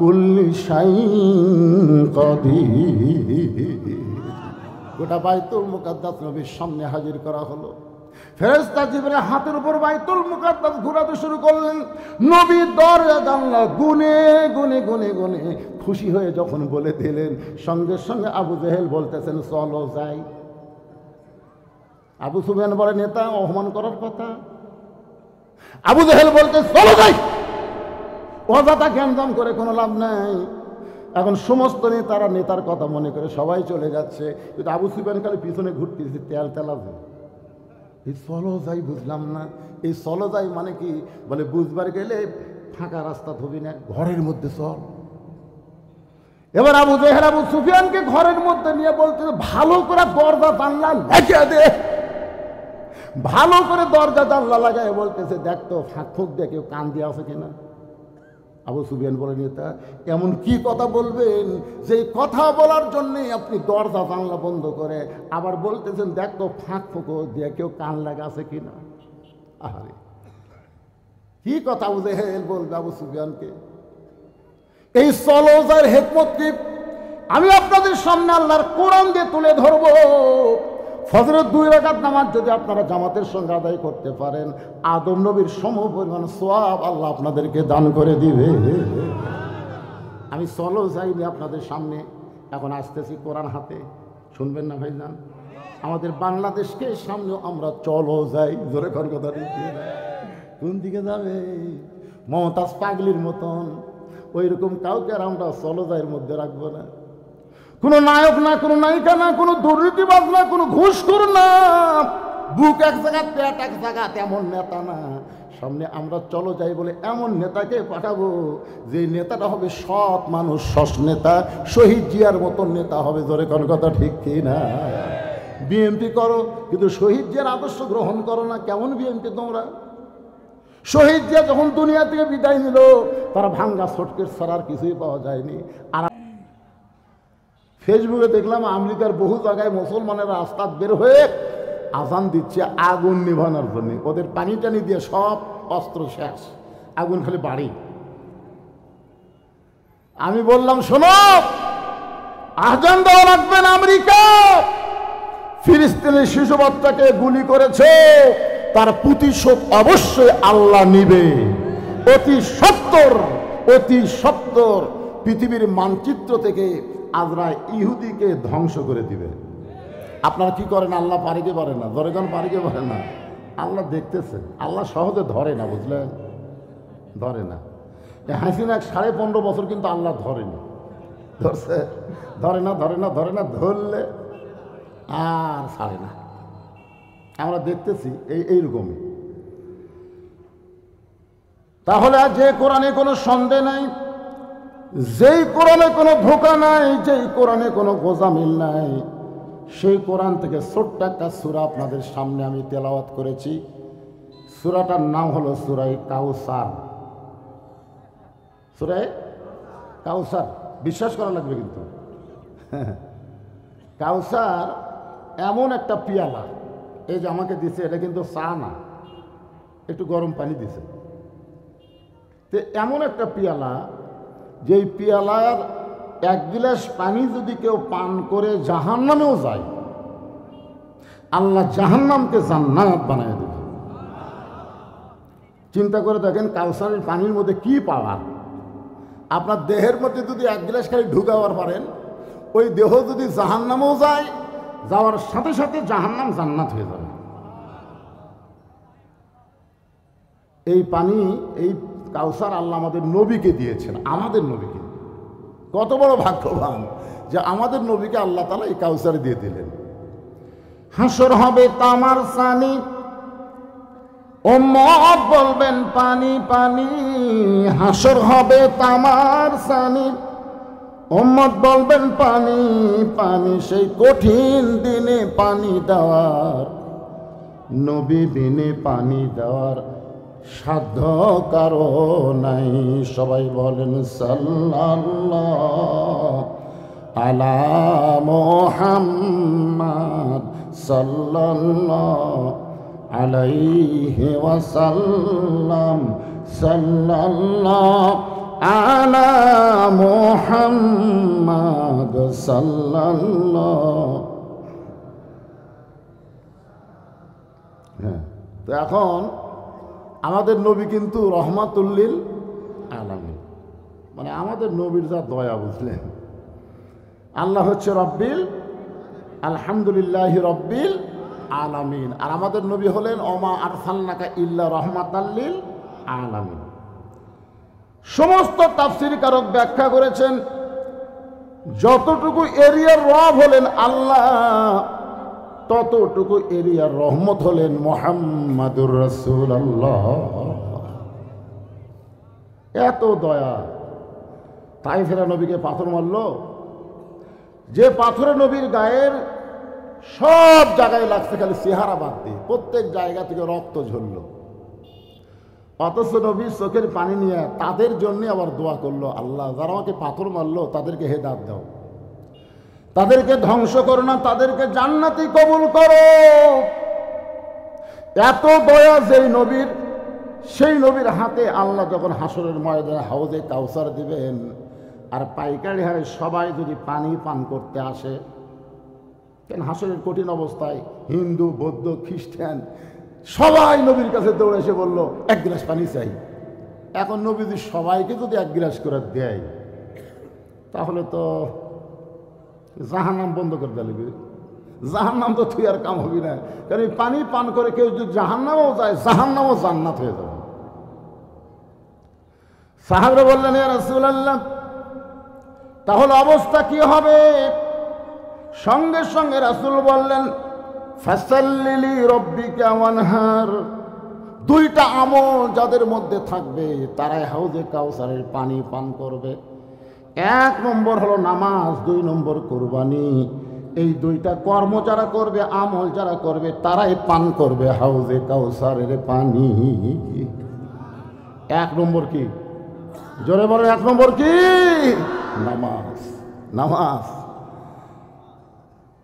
কুল্লি শাইইন কাদির। গোটা বাইতুল মুকাদ্দাস নবীর সামনে হাজির করা হলো। ফেরেশতা জিবরাইল হাতের উপর বাইতুল মুকাদ্দাস ঘোরাতে শুরু করলেন। নবী দরজা জানলা গুনে গুনে গুনে গুনে খুশি হয়ে যখন বলে দিলেন, সঙ্গে সঙ্গে আবু জেহেল বলতেছেন, চলো যাই। আবু সুফিয়ান বলে, নেতা অপমান করার কথা। আবু জেহেল বলতে, চলো যাই। অযথা জ্ঞানদান করে কোনো লাভ নাই। এখন সমস্ত নেতারা নেতার কথা মনে করে সবাই চলে যাচ্ছে, কিন্তু আবু সুফিয়ান খালি পিছনে ঘুরতেছে, তেল তেলাবে। এই চলো যাই বুঝলাম না, এই চলো যাই মানে কি? বলে, বুঝবার গেলে ফাঁকা রাস্তা ধবি না, ঘরের মধ্যে চল। এবার আবু জেহেল আবু সুফিয়ানকে ঘরের মধ্যে নিয়ে বলতে, ভালো করে দরজা জানলা লাগিয়ে দে। ভালো করে দরজা জানলা লাগায় বলতেছে, দেখ তো ফাঁক ফুঁক দিয়ে কেউ কান দিয়ে আছে কিনা। আবু সুফিয়ান বলে, নেতা এমন কি কথা বলবেন যে কথা বলার জন্যে আপনি দরজা জানলা বন্ধ করে আবার বলতেছেন, দেখ তো ফাঁক ফুঁকো দিয়ে কেউ কান লাগা আছে কিনা। আহারে, কি কথা আবু জেহেল বলবে আবু সুফিয়ানকে? এই সলোজার হিকমত কি আমি আপনাদের সামনে আল্লাহর কোরআন দিয়ে তুলে ধরবো। ফজরের 2 রাকাত নামাজ যদি আপনারা জামাতের সঙ্গে আদায় করতে পারেন, আদম নবীর সমপরিমাণ সওয়াব আল্লাহ আপনাদেরকে দান করে দিবে। আমি চলো যাইনি আপনাদের সামনে, এখন আসতেছি কোরআন হাতে, শুনবেন না ভাইজান? আমাদের বাংলাদেশকে সামনেও আমরা চলো যাই, জোরে কর কথা দিচ্ছি। কোন দিকে যাবে? মমতাজ পাগলির মতন ওই রকম কাউকে আর আমরা চলো যাইয়ের মধ্যে রাখবো না। কোনো নায়ক না, কোনো নায়িকা না, কোনো দুর্নীতিবাজ না, কোনো ঘুষখোর না, বুক এক জায়গা পেট এক জায়গা, তেমন নেতা না। সামনে আমরা চলো যাই বলে এমন নেতাকে পাঠাবো যে নেতাটা হবে সৎ মানুষ, সৎ নেতা, শহীদ জিয়ার মতন নেতা হবে। জোরে কোন কথা ঠিক কি না? বিএনপি করো কিন্তু শহীদ জিয়ার আদর্শ গ্রহণ করো না। কেমন বিএনপি তোমরা? শহীদ জিয়া যখন দুনিয়া থেকে বিদায় নিল, তারা ভাঙ্গা সটকের ছাড়া আর কিছুই পাওয়া যায়নি। আর ফেসবুকে দেখলাম আমেরিকার বহু জায়গায় মুসলমানের রাস্তা বের হয়ে আজান দিচ্ছে আগুন নিভানোর জন্য। ওদের পানি টানি দিয়ে সব অস্ত্র শেষ, আগুন খালি বাড়ি। আমি বললাম, শোনো, আজান দেওয়া লাগবে না। আমেরিকা ফিলিস্তিনের শিশু বাচ্চাকে গুলি করেছে, তার প্রতিশোধ অবশ্যই আল্লাহ নিবে। অতি সত্তর পৃথিবীর মানচিত্র থেকে আজরাইল ইহুদিকে ধ্বংস করে দিবে। আপনারা কি করেন? আল্লাহ পারে কি পারে না? ধরেগণ পারে কি পারে না? আল্লাহ দেখতেছে। আল্লাহ সহজে ধরে না, বুঝলেন? ধরে না। হাসিনা 15.5 বছর কিন্তু আল্লাহ ধরেনি। ধরছে? ধরে না। ধরলে আর ছাড়ে না। আমরা দেখতেছি এইরকমই। তাহলে যে কোরআনে কোনো সন্দেহ নাই, যেই কোরআনে কোনো ধোঁকা নাই, যেই কোরআনে কোনো গোজামিল নাই, সেই কোরআন থেকে ছোট্ট একটা সূরা আপনাদের সামনে আমি তেলাওয়াত করেছি। সূরাটার নাম হলো সূরা কাউসার। সূরা কাউসার, বিশ্বাস করা লাগবে কিন্তু। কাউসার এমন একটা পিয়ালা, এই যে আমাকে দিছে, এটা কিন্তু চা না, একটু গরম পানি দিছে। তো এমন একটা পিয়ালা, যেই পিয়ালার 1 গিলাস পানি যদি কেউ পান করে জাহান্নামেও যায়, আল্লাহ জাহান্নামকে জান্নাত বানায় দেবে। চিন্তা করে দেখেন, কাউসারের পানির মধ্যে কি পাওয়ার। আপনার দেহের মধ্যে যদি 1 গিলাস খালি ঢুকাবার পারেন, ওই দেহ যদি জাহান্নামেও যায়, যাওয়ার সাথে সাথে জাহান্নাম জান্নাত হয়ে যাবে। এই পানি, এই কাউসার আল্লাহ আমাদের নবীকে দিয়েছেন। আমাদের নবীকে, কত বড় ভাগ্যবান যে আমাদের নবীকে আল্লাহ তাআলা এই কাউসার দিয়ে দিলেন। হাসর হবে তামার সানি, উম্মত বলবেন পানি পানি। হাসর হবে তামার সানি, উম্মত বলবেন পানি পানি। সেই কঠিন দিনে পানি দেওয়ার, নবী বিনে পানি দেওয়ার সাধ্য কারো নাই। সবাই বলেন সাল্লাল্লাহু আলা মুহাম্মাদ সাল্লাল্লাহু আলাইহি ওয়াসাল্লাম। সাল্লাল্লাহু আলা মুহাম্মাদ সাল্লাল্লাহু। হ্যাঁ, তো এখন আমাদের নবী কিন্তু রহমাতুল্লিল আলামিন, মানে আমাদের নবীর যা দয়া, বুঝলেন? আল্লাহ হচ্ছে রব্বিল, আলহামদুলিল্লাহি রব্বিল আলামিন। আর আমাদের নবী হলেন ওমা আরসালনাকা ইল্লা রহমাতাল্লিল আলামিন। সমস্ত তাফসীর কারক ব্যাখ্যা করেছেন, যতটুকু এরিয়ার রব হলেন আল্লাহ, ততটুকু এরিয়ার রহমত হলেন মুহাম্মাদুর রাসূলুল্লাহ। এত দয়া। তাইফেরা নবীকে পাথর মারল, যে পাথরে নবীর গায়ের সব জায়গায় লাগছে, খালি চেহারা বাদ দিয়ে প্রত্যেক জায়গা থেকে রক্ত ঝরল। অথচ নবী চোখের পানি নিয়ে তাদের জন্য আবার দোয়া করলো, আল্লাহ যারা আমাকে পাথর মারলো তাদেরকে হেদায়েত দাও, তাদেরকে ধ্বংস করো না, তাদেরকে জান্নাতি কবুল করো। এত দয়া যেই নবীর, সেই নবীর হাতে আল্লাহ যখন হাসরের ময়দানে হাউজে কাউসার দিবেন, আর পাইকারি হারে সবাই যদি পানি পান করতে আসে, কেন হাসরের কঠিন অবস্থায় হিন্দু, বৌদ্ধ, খ্রিস্টান সবাই নবীর কাছে দৌড়ে এসে বলল 1 গ্লাস পানি চাই। এখন নবী যদি সবাইকে যদি 1 গ্লাস করে দেয়, তাহলে তো জাহান্নাম বন্ধ করে দেবে। জাহান্নাম তো তুই আর কাম হবি না, কারণ এই পানি পান করে কেউ যদি জাহান্নামেও যায়, জাহান্নামও জান্নাত হয়ে যাবে। সাহাবরা বললেন, ইয়া রাসূলুল্লাহ, তাহলে অবস্থা কি হবে? সঙ্গে সঙ্গে রাসূল বললেন, ফাসাল্লি রব্বিকা ওয়ানহার। 2টা আমল যাদের মধ্যে থাকবে, তারাই হাউজে কাউসারের পানি পান করবে। 1 নম্বর হলো নামাজ, 2 নম্বর কুরবানি। এই 2টা কর্ম যারা করবে, আমল যারা করবে, তারাই পান করবে হাউজে কাউসারের পানি। এক নম্বর কি? জোরে বলে, এক নম্বর কি? নামাজ। নামাজ।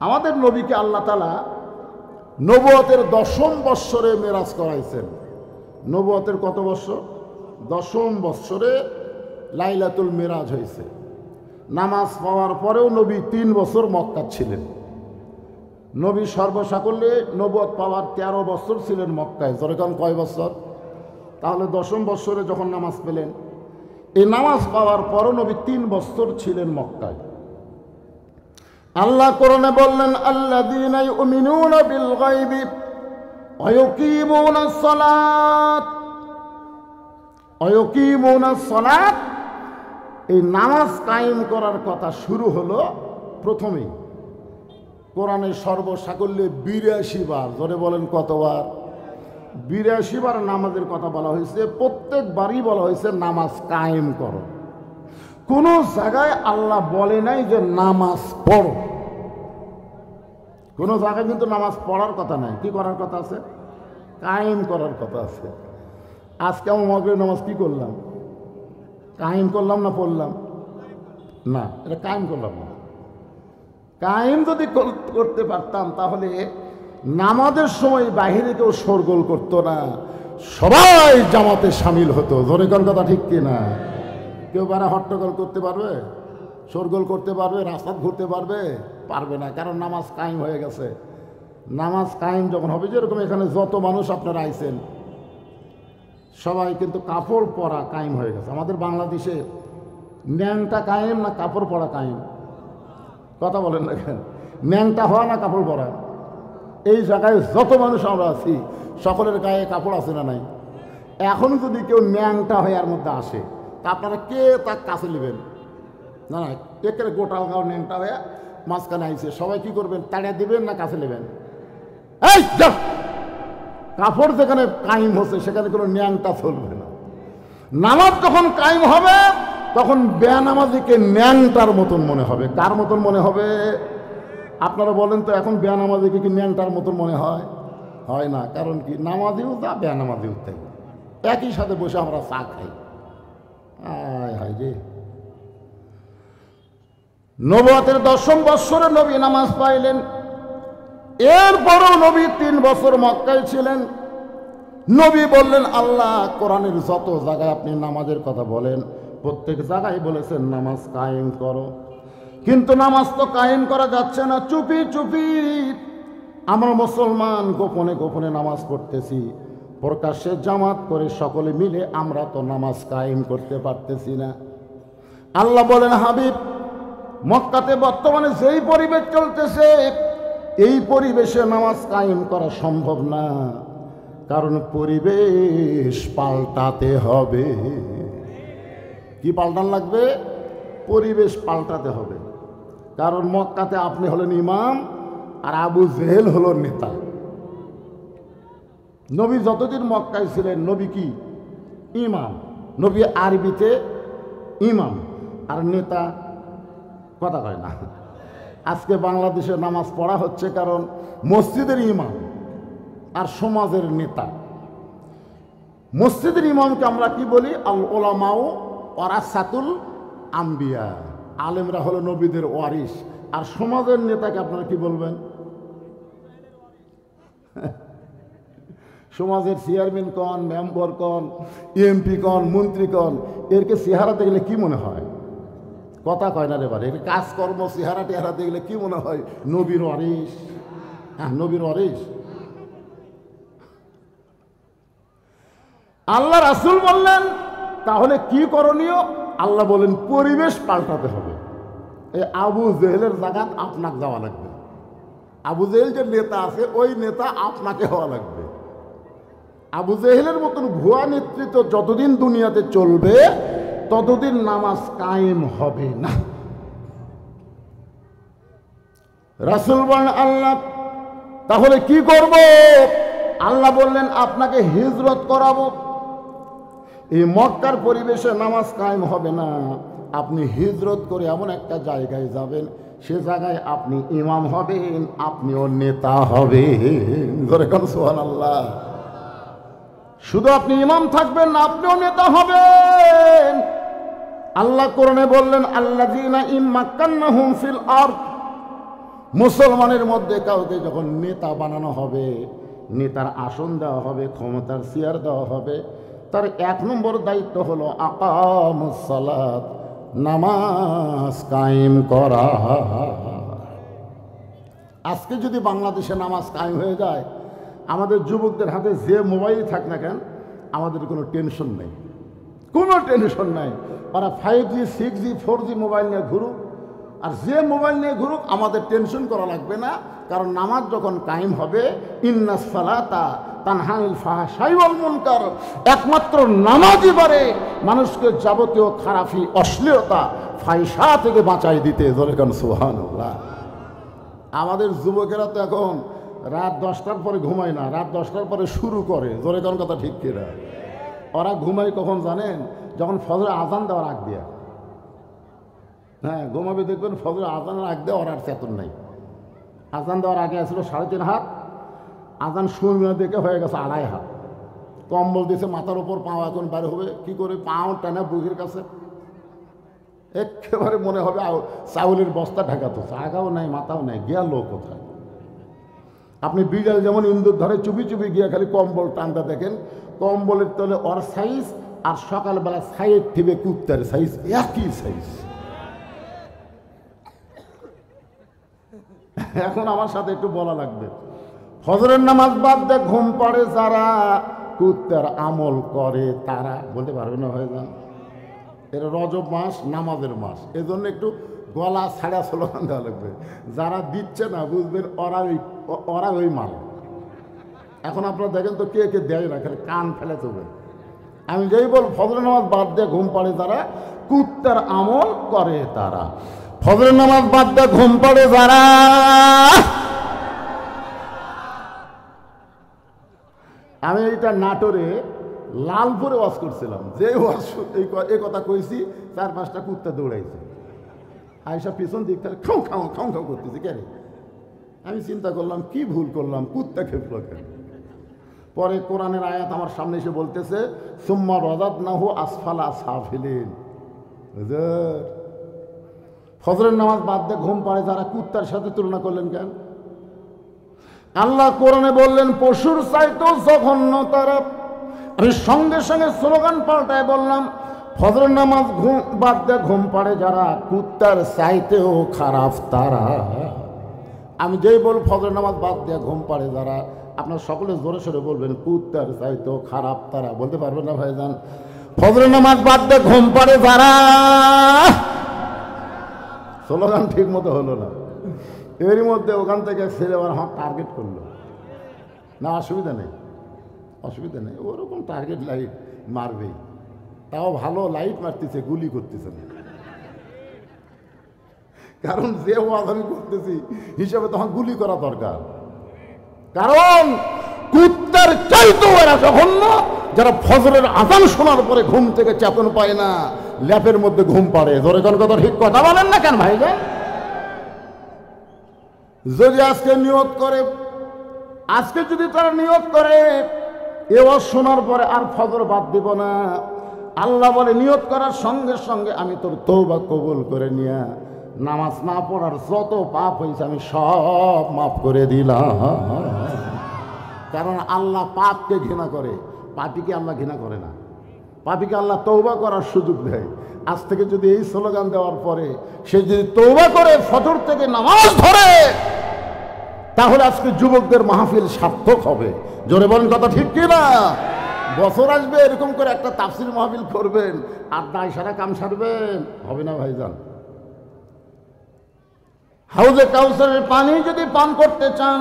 আমাদের নবীকে আল্লাহ তাআলা নবুয়তের 10ম বৎসরে মেরাজ করাইছেন। নবুয়তের কত বৎসর? 10ম বৎসরে লাইলাতুল মেরাজ হয়েছে। নামাজ পাওয়ার পরেও নবী 3 বছর মক্কা ছিলেন। নবী সর্বসাকল্যে নবুয়ত পাওয়ার 13 বছর ছিলেন মক্কায়। যেরকম কয় বছর? তাহলে 10ম বৎসরে যখন নামাজ পেলেন, এই নামাজ পাওয়ার পরও নবী 3 বছর ছিলেন মক্কায়। আল্লাহ কোরআনে বললেন, আল্লাযীনা ইউমিনুনা বিল গায়বি ওয়া ইউকিমুনাস সালাত। ওয়া ইউকিমুনাস সালাত, এই নামাজ কায়েম করার কথা শুরু হলো প্রথমেই কোরআনের সর্বসাকল্যে 82 বার। ধরে বলেন কতবার? 82 বার নামাজের কথা বলা হয়েছে। প্রত্যেকবারই বলা হয়েছে নামাজ কায়েম করো। কোনো জায়গায় আল্লাহ বলে নাই যে নামাজ পড়ো। কোনো জায়গায় কিন্তু নামাজ পড়ার কথা নাই। কি করার কথা আছে? কায়েম করার কথা আছে। আজকে আমি মাগরিব নামাজ কি করলাম? কায়েম করলাম না পড়লাম? না, এটা কায়েম করলাম না। কায়েম যদি করতে পারতাম তাহলে নামাজের সময় বাহিরে কেউ শোরগোল করতো না, সবাই জামাতে সামিল হতো। ধরে কোন কথা ঠিক কিনা? কেউ বারা হট্টগোল করতে পারবে? শোরগোল করতে পারবে? রাস্তা ঘুরতে পারবে? পারবে না, কারণ নামাজ কায়েম হয়ে গেছে। নামাজ কায়েম যখন হবে, যেরকম এখানে যত মানুষ আপনারা আইছেন সবাই কিন্তু কাপড় পরা কায়েম হয়ে গেছে। আমাদের বাংলাদেশে ন্যাংটা কায়েম না কাপড় পরা কায়েম? কথা বলেন না কেন? ন্যাংটা হওয়া না কাপড় পরা? এই জায়গায় যত মানুষ আমরা আছি সকলের গায়ে কাপড় আছে না নাই? এখন যদি কেউ ন্যাংটা হয়ে এর মধ্যে আসে, তা আপনারা কে তার কাছে নেবেন? না না, একেবারে গোটা গাও ন্যাংটা হয়ে মাঝখানে আইছে, সবাই কি করবেন? তাড়িয়ে দিবেন না কাছে নেবেন? এই কাপড় যেখানে কায়েম হচ্ছে সেখানে কোনো ন্যাংটা চলবে না। নামাজ যখন কায়েম হবে তখন বেনামাজিকে ন্যাংটার মতন মনে হবে। কার মতন মনে হবে? আপনারা বলেন তো, এখন বেনামাজিকে কি ন্যাংটার মতন মনে হয়? হয় না। কারণ কি? নামাজিও যা বেনামাজিও তাই, একই সাথে বসে আমরা চা খাই। আয় হায় রে। নবুয়তের 10ম বৎসরে নবী নামাজ পাইলেন। এরপরও নবী 3 বছর মক্কায় ছিলেন। নবী বললেন, আল্লাহ কোরআনের যত জায়গায় আপনি নামাজের কথা বলেন প্রত্যেক জায়গায় বলেছেন নামাজ কায়েম করো, কিন্তু নামাজ তো কায়েম করা যাচ্ছে না। চুপি চুপি আমরা মুসলমান গোপনে গোপনে নামাজ পড়তেছি, প্রকাশ্যে জামাত করে সকলে মিলে আমরা তো নামাজ কায়েম করতে পারতেছি না। আল্লাহ বলেন, হাবিব, মক্কাতে বর্তমানে যেই পরিবেশ চলতেছে এই পরিবেশে নামাজ কায়েম করা সম্ভব না, কারণ পরিবেশ পাল্টাতে হবে। কি পাল্টান লাগবে? পরিবেশ পাল্টাতে হবে। কারণ মক্কাতে আপনি হলেন ইমাম আর আবু জেহেল হলো নেতা। নবী যতদিন মক্কায় ছিলেন নবী কি? ইমাম। নবী আরবিতে ইমাম, আর নেতা কথা কয় না। আজকে বাংলাদেশে নামাজ পড়া হচ্ছে কারণ মসজিদের ইমাম আর সমাজের নেতা। মসজিদের ইমামকে আমরা কি বলি? আল ওলামাউ ওয়ারাসাতুল আম্বিয়া, আলেমরা হলো নবীদের ওয়ারিস। আর সমাজের নেতাকে আপনারা কি বলবেন? সমাজের চেয়ারম্যান কন, মেম্বার কন, এমপি কন, মন্ত্রী কন, এরকে চেহারা দেখলে কি মনে হয়? কথা কয় না রে বারে। কাজকর্ম চেহারা টেহারা দেখলে কি মনে হয়? নবীর ওয়ারিস। হ্যাঁ, নবীর ওয়ারিস। আল্লাহ রাসূল বললেন তাহলে কি করণীয়? আল্লাহ বলেন পরিবেশ পাল্টাতে হবে। এই আবু জেহেলের জায়গা আপনাকে যাওয়া লাগবে। আবু জেহেল যে নেতা আছে ওই নেতা আপনাকে হওয়া লাগবে। আবু জেহেলের মতন ভুয়া নেতৃত্ব যতদিন দুনিয়াতে চলবে ততদিন নামাজ কায়েম হবে না। রাসূল বলেন, আল্লাহ তাহলে কি করব? আল্লাহ বললেন আপনাকে হিজরত করাবো। এই মক্কার পরিবেশে নামাজ কায়েম হবে না, আপনি হিজরত করে এমন একটা জায়গায় যাবেন, সে জায়গায় আপনি ইমাম হবেন, আপনিও নেতা হবেন। সুবহানাল্লাহ। শুধু আপনি ইমাম থাকবেন না, আপনিও নেতা হবেন। আল্লাহ কোরআনে বললেন, আল্লাযীনা ইম্মাক্কান্নাহুম ফিল আরদ, মুসলমানের মধ্যে কাউকে যখন নেতা বানানো হবে, নেতার আসন দেওয়া হবে, ক্ষমতার চেয়ার দেওয়া হবে, তার 1 নম্বর দায়িত্ব হলো আকামুস সালাত, নামাজ কায়েম করা। আজকে যদি বাংলাদেশে নামাজ কায়েম হয়ে যায়, আমাদের যুবকদের হাতে যে মোবাইল থাক না কেন, আমাদের কোনো টেনশন নেই, কোনো টেনশন নাই। ওরা 5G 6G 4G মোবাইল নিয়ে ঘুরুক, আর যে মোবাইল নিয়ে ঘুরুক, আমাদের টেনশন করা লাগবে না। কারণ নামাজ যখন কায়েম হবে, ইন্নাস সালাতা তানহা আনিল ফাহশাই ওয়াল মুনকার, একমাত্র নামাজই পারে মানুষকে যাবতীয় খারাপি, অশ্লীলতা, ফাহিশা থেকে বাঁচাই দিতে। জোরে কান সুবহানাল্লাহ। আমাদের যুবকেরা তো এখন রাত 10টার পরে ঘুমায় না, রাত 10টার পরে শুরু করে। জোরে কান কথা ঠিক কিনা? ওরা ঘুমায় কখন জানেন? যখন ফজরের আজান দেওয়ার আগ দিয়ে। হ্যাঁ, ঘুমাবে দেখবেন ফজরের আজানের আগ দিয়ে ওর আর চেতন নাই। আজান দেওয়ার আগে আসলো 3.5 হাত, আজান শুনে দেখে হয়ে গেছে 2.5 হাত। কম্বল দিয়েছে মাথার উপর, পাও এখন বাইরে হবে কি করে, পাও টানা বুকের কাছে, একেবারে মনে হবে চাউলের বস্তা ঢাকাতো, আগাও নাই মাথাও নাই, গেল কোথায়? আপনি বিড়াল যেমন ইন্দুর ধরে চুপি চুপি গিয়ে খালি কম্বল টানতে দেখেন, কম্বলের তলে ওর সাইজ আর সকালবেলা সাইজ থিবে কুত্তার সাইজ একই সাইজ। এখন আমার সাথে একটু বলা লাগবে, ফজরের নামাজ বাদ দিয়ে ঘুম পাড়ে যারা, কুত্তার আমল করে তারা। বলতে পারবে না ভাই যান, এর রজব মাস নামাজের মাস, এজন্য একটু গলা ছাড়া স্লোগান দেওয়া লাগবে। যারা দিচ্ছে না বুঝবেন ওরা ওই মাল। এখন আপনারা দেখেন তো কে কে দেয় না, খালি কান ফেলে চলবে। আমি যেই বল ফজরের নামাজ বাদ দিয়ে ঘুম পাড়ে যারা, কুত্তার আমল করে তারা। ফজরের নামাজ বাদ দিয়ে ঘুম পাড়ে যারা, আমি এইটা নাটোরে লালপুরে ওয়াজ করছিলাম, যে ওয়াজ এই কথা কইছি 4-5টা কুত্তা দৌড়াইছে, আয়সা পিছন দিক থেকে খাও খাও খাও খাও করতেছি। কেন? আমি চিন্তা করলাম কি ভুল করলাম, কুত্তা খেপল কেন? পরে কোরআনের আয়াত আমার সামনে এসে বলতেছে, সুম্মা রাদাদনাহু আসফালা সাফিলিন। ফজরের নামাজ বাদ দিয়ে ঘুম পাড়ে যারা, কুত্তার সাথে তুলনা করলেন কেন? আল্লাহ কোরআনে বললেন পশুর চাইতেও জঘন্য তারা। আমি সঙ্গে সঙ্গে স্লোগান পাল্টায় বললাম, ফজরের নামাজ বাদ দিয়ে ঘুম পাড়ে যারা, কুত্তার চাইতেও খারাপ তারা। আমি যেই বল ফজরের নামাজ বাদ দিয়ে ঘুম পাড়ে যারা, আপনার সকলে জোরে সোরে বলবেন কুত্তার চাইতেও খারাপ তারা। বলতে পারবেন না ভাইজান? ফজরের নামাজ বাদ দিয়ে ঘুম পাড়ে যারা, স্লোগান ঠিক মতো হলো না। এরই মধ্যে ওখান থেকে ছেলে আমার টার্গেট করলো। না অসুবিধা নেই, অসুবিধা নেই, ওরকম টার্গেট লাইট মারবেই, তাও ভালো লাইট মারতেছে, গুলি করতেছে না। কারণ যে ওয়াজ আমি করতেছি হিসাবে তখন গুলি করা দরকার। কারণ কুত্তার চাইতেও এরা জঘন্য যারা ফজরের আজান শোনার পরে ঘুম থেকে চেতন পায় না, ল্যাপের মধ্যে ঘুম পাড়ে। ধরে কোন কথা ঠিক কথা বলেন না কেন ভাই? যদি আজকে নিয়ত করে, আজকে যদি তারা নিয়ত করে এ ওয়াজ শোনার পরে আর ফজর বাদ দিব না, আল্লাহ বলে নিয়ত করার সঙ্গে সঙ্গে আমি তোর তওবা কবুল করে নিয়া নামাজ না পড়ার যত পাপ হয়েছে আমি সব মাফ করে দিলাম। কারণ আল্লাহ পাপকে ঘৃণা করে, পাপীকে আল্লাহ ঘৃণা করে না। পাপীকে আল্লাহ তওবা করার সুযোগ দেয়। আজ থেকে যদি এই স্লোগান দেওয়ার পরে সে যদি তওবা করে ফজর থেকে নামাজ ধরে, তাহলে আজকে যুবকদের মাহফিল সার্থক হবে। জোরে বলেন কথা ঠিক কিনা? বছর আসবে এরকম করে একটা তাফসির মাহফিল করবেন আর দায় সারা কাম সারবেন, হবে না ভাইজান। হাউজে কাউসারের পানি যদি পান করতে চান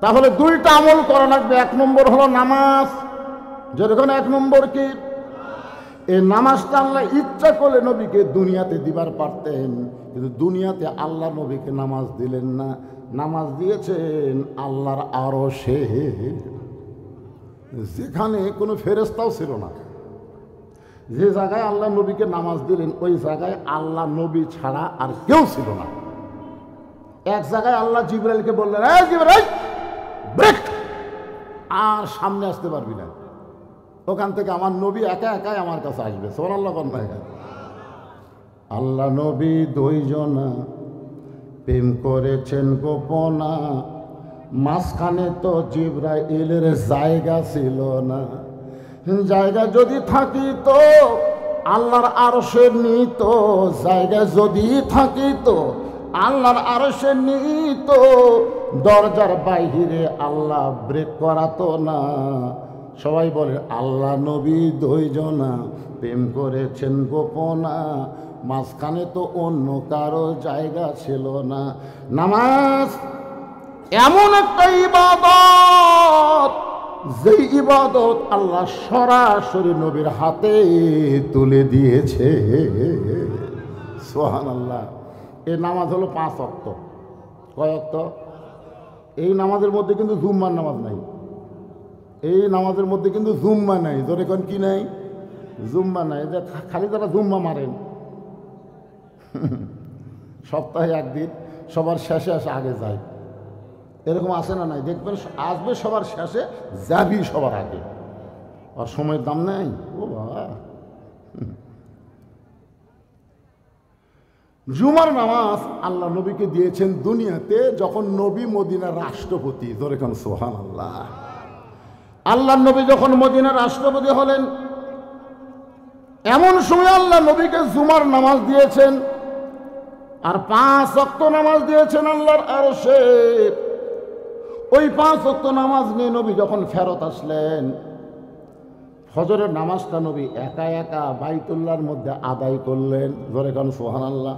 তাহলে 2টা আমল করা লাগবে। 1 নম্বর হলো নামাজ। যেরকম 1 নম্বর কি? এই নামাজটা আল্লাহ ইচ্ছা করলে নবীকে দুনিয়াতে দিবার পারতেন, কিন্তু দুনিয়াতে আল্লাহ নবীকে নামাজ দিলেন না। নামাজ দিয়েছেন আল্লাহর আরশে, যেখানে কোনো ফেরেশতাও ছিল না। যে জায়গায় আল্লাহ নবীকে নামাজ দিলেন ওই জায়গায় আল্লাহ নবী ছাড়া আর কেউ ছিল না। এক জায়গায় আল্লাহ জিবরাইলকে বললেন, এই জিবরাইল ব্রেক, আর সামনে আসতে পারবি না। ওখান থেকে আমার নবী একা একাই আমার কাছে আসবে। সুবহানাল্লাহ বলেন না? আল্লাহ নবী দুইজনা প্রেম করেছেন গোপনা, মাঝখানে তো জিবরাইলের জায়গা ছিল না। জায়গা যদি থাকিত আল্লাহর আরশে নিত, জায়গা যদি থাকিত আল্লাহর আরশে নিত, দরজার বাইরে আল্লাহ ব্রেক করাতো না। সবাই বলে আল্লাহ নবী দুইজনা প্রেম করেছেন গোপনা, মাঝখানে তো অন্য কারো জায়গা ছিল না। নামাজ এমন একটা ইবাদত, যেই ইবাদত আল্লাহ সরাসরি নবীর হাতে তুলে দিয়েছে। সুবহানাল্লাহ। এই নামাজ হলো 5 ওয়াক্ত। কয় ওয়াক্ত? এই নামাজের মধ্যে কিন্তু জুম্মার নামাজ নাই। এই নামাজের মধ্যে কিন্তু জুম্মা নাই। ধরে কোন কি নাই? জুম্মা নাই। যে খালি যারা জুম্মা মারেন সপ্তাহে একদিন সবার শেষে আসে আগে যায়, এরকম আসে না? নাই দেখবেন আসবে সবার শেষে, যাবি সবার আগে। আর সময়ের দাম নেই। ও বাবা, জুমার নামাজ আল্লাহ নবীকে দিয়েছেন দুনিয়াতে যখন নবী মদিনার রাষ্ট্রপতি। ধরে কোন সুবহানাল্লাহ। আল্লাহ নবী যখন মদিনার রাষ্ট্রপতি হলেন, এমন সময় আল্লাহ নবীকে জুমার নামাজ দিয়েছেন, আর 5 ওয়াক্ত নামাজ দিয়েছেন আল্লাহর আরশে। ওই 5 ওয়াক্ত নামাজ নিয়ে নবী যখন ফেরত আসলেন, ফজরের নামাজটা নবী একা একা বাইতুল্লাহর মধ্যে আদায় করলেন। ধরে কোন সুবহানাল্লাহ।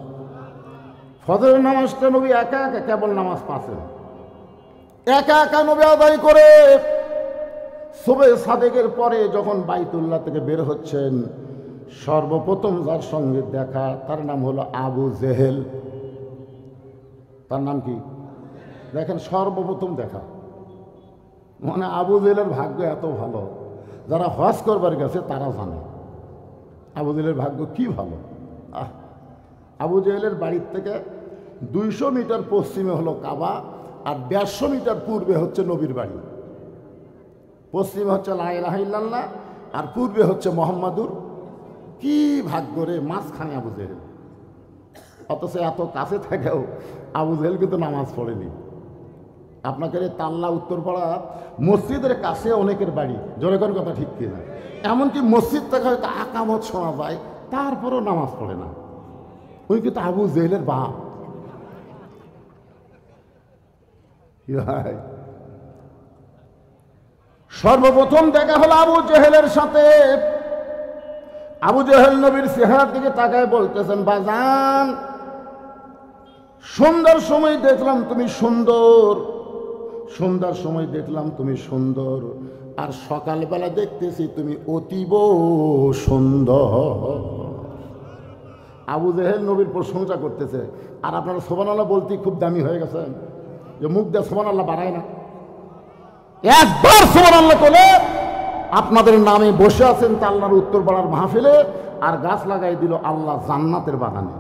ফজরের নামাজটা নবী একা একা, কেবল নামাজ পাচ্ছেন, একা একা নবী আদায় করে সুবহে সাদেকের পরে যখন বাইতুল্লাহ থেকে বের হচ্ছেন, সর্বপ্রথম যার সঙ্গে দেখা তার নাম হলো আবু জেহেল। তার নাম কি? দেখেন, সর্বপ্রথম দেখা মানে আবু জেহেলের ভাগ্য এত ভালো, যারা হজ করবার গেছে তারা জানে আবু জেহেলের ভাগ্য কি ভালো। আবু জেহেলের বাড়ির থেকে 200 মিটার পশ্চিমে হলো কাবা, আর 150 মিটার পূর্বে হচ্ছে নবীর বাড়ি। পশ্চিমে হচ্ছে লা ইলাহা ইল্লাল্লাহ, আর পূর্বে হচ্ছে মুহাম্মাদুর। কি ভাগ্য রে, মাঝখানে আবু জেহেল। অথচ এত কাছে থেকেও আবু জেহেল কিন্তু নামাজ পড়েনি। আপনাকে তাল্লা উত্তরপাড়া মসজিদের কাছে অনেকের বাড়ি, জোরে কোন কথা ঠিক কিনা? এমনকি মসজিদ থেকে হয়তো আকামত শোনা যায়, তারপরেও নামাজ পড়ে না। ওই কিন্তু আবু জেহেলের বাপ। সর্বপ্রথম দেখা হলো আবু জেহেলের সাথে। আবু জেহেল নবীর চেহারার দিকে তাকায় বলতেছেন, বাজান, সন্ধ্যার সময় দেখলাম তুমি সুন্দর, সন্ধ্যার সময় দেখলাম তুমি সুন্দর, আর সকালবেলা দেখতেছি তুমি অতীব সুন্দর। আবু জেহেল নবীর প্রশংসা করতেছে, আর আপনারা সুবহানাল্লাহ বলতে খুব দামি হয়ে গেছেন, যে মুখ দিয়ে সুবহানাল্লাহ বাড়ায় না। একবার সুবহানাল্লাহ বলে আপনাদের নামে বসে আছেন তা আল্লাহর উত্তর পাড়ার মাহফিলে, আর গাছ লাগাই দিল আল্লাহ জান্নাতের বাগানে।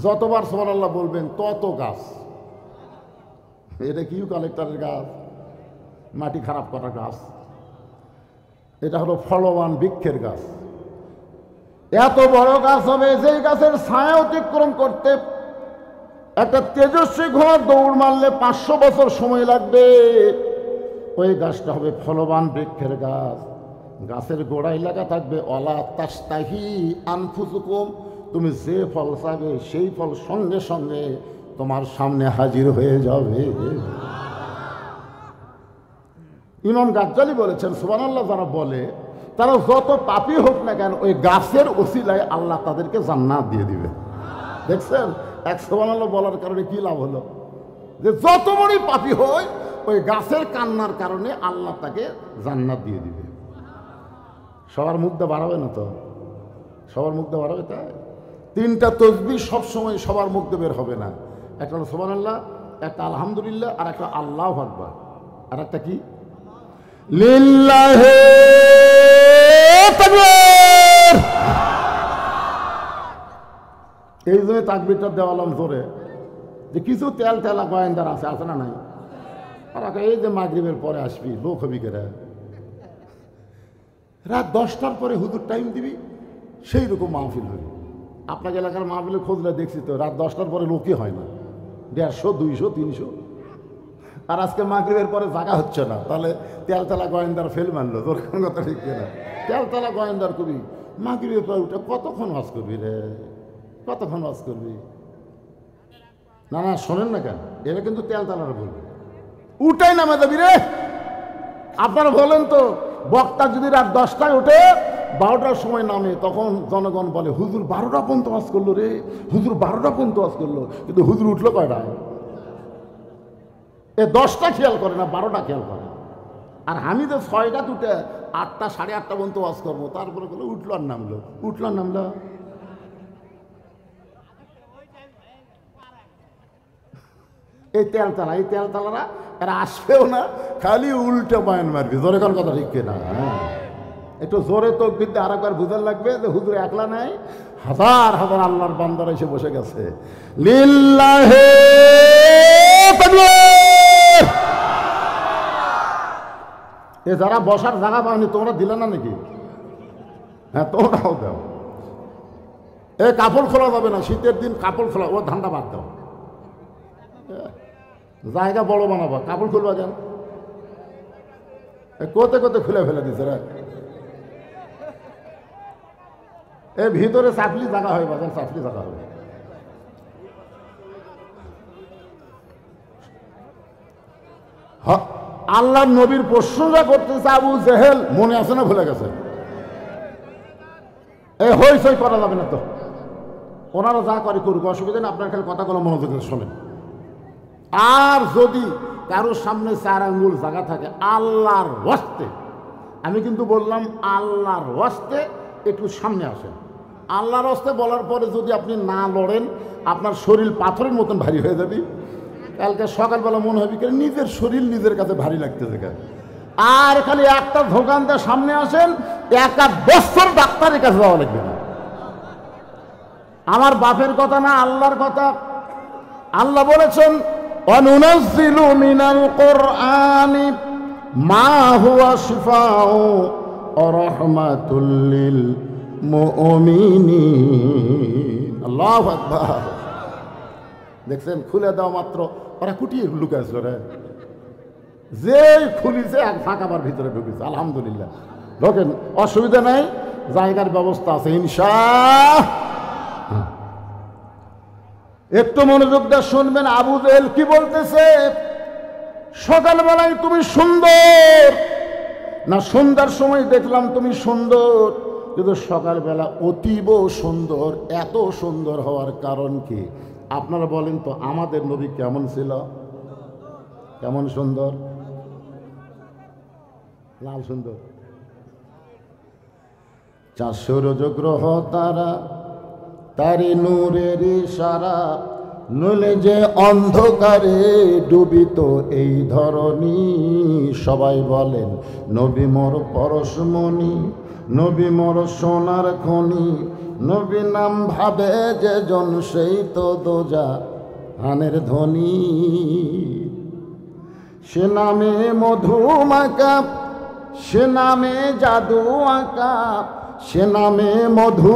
যতবার সুবহানাল্লাহ বলবেন তত গাছ। এটা কি কালেক্টরের গাছ, মাটি খারাপ করা গাছ? এটা হলো ফলবান বৃক্ষের গাছ। এত বড় গাছ হবে যেই গাছের ছায়া অতিক্রম করতে একটা তেজস্বী ঘোড়া দৌড় মারলে 500 বছর সময় লাগবে। ওই গাছটা হবে ফলবান বৃক্ষের গাছ। গাছের গোড়ায় লাগা থাকবে অলা তাস্তাহি আনফুসুকুম, তুমি যে ফল চাবে সেই ফল সঙ্গে সঙ্গে তোমার সামনে হাজির হয়ে যাবে। ইমাম গাজ্জালি বলেছেন, সুবহানাল্লাহ, যারা বলে তারা যত পাপী হোক না কেন ওই গাছের ওসিলায় আল্লাহ তাদেরকে জান্নাত দিয়ে দিবে। দেখছেন, এক সুবহানাল্লাহ বলার কারণে কি লাভ হলো? যে যত বড়ই পাপী হয় ওই গাছের কান্নার কারণে আল্লাহ তাকে জান্নাত দিয়ে দিবে। সবার মুখ দিয়ে বাড়াবে না তো? সবার মুখ দিয়ে বাড়াবে? তাই 3টা তাসবিহ সবসময় সবার মুখ দিয়ে বের হবে না। একটা হলো সুবহানাল্লাহ, একটা আলহামদুলিল্লাহ, আর একটা আল্লাহু আকবার, আর একটা কি লিল্লাহি তাকবীর। এই জন্য তাকবীরটা দেওয়ালাম জোরে, যে কিছু তেল তেলা গোয়েন্দার আছে না নাই? আর এই যে মাগরিবের পরে আসবি লোক হবি কেরা, রাত 10টার পরে হুজুর টাইম দিবি, সেই রকম মাহফিল হবে। আপনার এলাকার মাহফিলের খোঁজলে দেখছি তো রাত 10টার পরে লোকই হয় না, 150, 200, 300। আর আজকে মাগরিবের পরে জায়গা হচ্ছে না, তাহলে তেলতলা গোয়েন্দার ফেল মানলো, তোর কোন কথা ঠিক না। তেলতলা গোয়েন্দার কবি মাগরিবের পরে উঠে কতক্ষণ ওয়াজ করবি রে, কতক্ষণ ওয়াজ করবি? না না শোনেন না কেন, এটা কিন্তু তেলতলার বলবে, উঠাই নামে যাবি রে। আপনারা বলেন তো, বক্তা যদি রাত 10টায় ওঠে 12টার সময় নামে, তখন জনগণ বলে হুজুর 12টা পর্যন্ত ওয়াজ করলো রে, হুজুর 12টা পর্যন্ত ওয়াজ করলো। কিন্তু হুজুর উঠলো কয়টায়? 10টা খেয়াল করে না, 12টা খেয়াল করে। আর আমি তো 6টা উঠে 8টা, 8:30 পর্যন্ত ওয়াজ করবো, তারপরে বলে উঠলো আর নামলো, উঠলো আর নামলো। এই তেলতলারা এরা আসবেও না, খালি উল্টে বয়ান মারবি। জোরে কোন কথা ঠিক না? একটু জোরে তো বিদ্যা আর একবার বুঝার লাগবে যে হুজুর একলা নাই, হাজার হাজার আল্লাহর বান্দারা এসে বসে গেছে। লিল্লাহে তাকবীর। এ যারা বসার জায়গা পাওনি তোমরা দিলে না নাকি? হ্যাঁ তোমরাও দাও। এ কাপড় খোলা যাবে না, শীতের দিন কাপড় খোলা, ও ধান্দা বাদ দাও। জায়গা বড় বানাবো, কাপড় খুলবা কেন? কোতে কোতে খুলে ফেলে দিছে রে। এ ভিতরে চাপলি জায়গা হয়, বাজার চাপলি জায়গা হবে। আল্লাহ নবীর প্রশংসা করতেছে আবু জেহেল, মনে আছে না ভুলে গেছে? এ হইচই করা যাবে না তো, ওনারা যা করে করুক, অসুবিধা নেই। আপনার খালি কথাগুলো মনোযোগ দিয়ে শোনেন। আর যদি কারোর সামনে 4 আঙ্গুল জায়গা থাকে, আল্লাহর ওয়াস্তে, আমি কিন্তু বললাম আল্লাহর ওয়াস্তে একটু সামনে আসেন। আল্লাহর ওয়াস্তে বলার পরে যদি আপনি না লড়েন, আপনার শরীর পাথরের মতন ভারী হয়ে যাবে। কালকে সকালবেলা মনে হবে কি নিজের শরীর নিজের কাছে ভারী লাগতেছে। আর খালি একটা দোকান দিয়ে সামনে আসেন, 1 বছর ডাক্তারের কাছে যাওয়া লাগবে না। আমার বাপের কথা না, আল্লাহর কথা। আল্লাহ বলেছেন অনুনাজ্জিলু মিনাল কুরআনি মা হুয়া শিফাউ ওয়া রাহমাতুল লিল মুমিনিন। আল্লাহু আকবার। দেখছেন, খুলে দাও মাত্র ওরা কুটিয়ে লুকে আসলো রে, যে খুলিছে এক ফাঁকাবার ভিতরে ঢুকেছে। আলহামদুলিল্লাহ, ঢোকেন, অসুবিধা নাই, জায়গার ব্যবস্থা আছে ইনশাআল্লাহ। একটু মনোযোগ দিয়ে শুনবেন, আবু জেহেল কি বলতেছে। সকালবেলায় তুমি সুন্দর না, সন্ধ্যার সময় দেখলাম তুমি সুন্দর, কিন্তু সকালবেলা অতীব সুন্দর। এত সুন্দর হওয়ার কারণ কি আপনারা বলেন তো? আমাদের নবী কেমন ছিল? কেমন সুন্দর? লাল সুন্দর। 400 রজগ্রহ তারা, তারি নূরের ইশারা, নইলে যে অন্ধকারে ডুবিত এই ধরনী। সবাই বলেন নবী মোর পরশমণি, নবী মোর সোনার খনি, নবী নাম ভাবে যে জন সেই তো দোজা হানের ধ্বনি। সে নামে মধু মাকা, সে নামে জাদু আঁকা, সে নামে মধু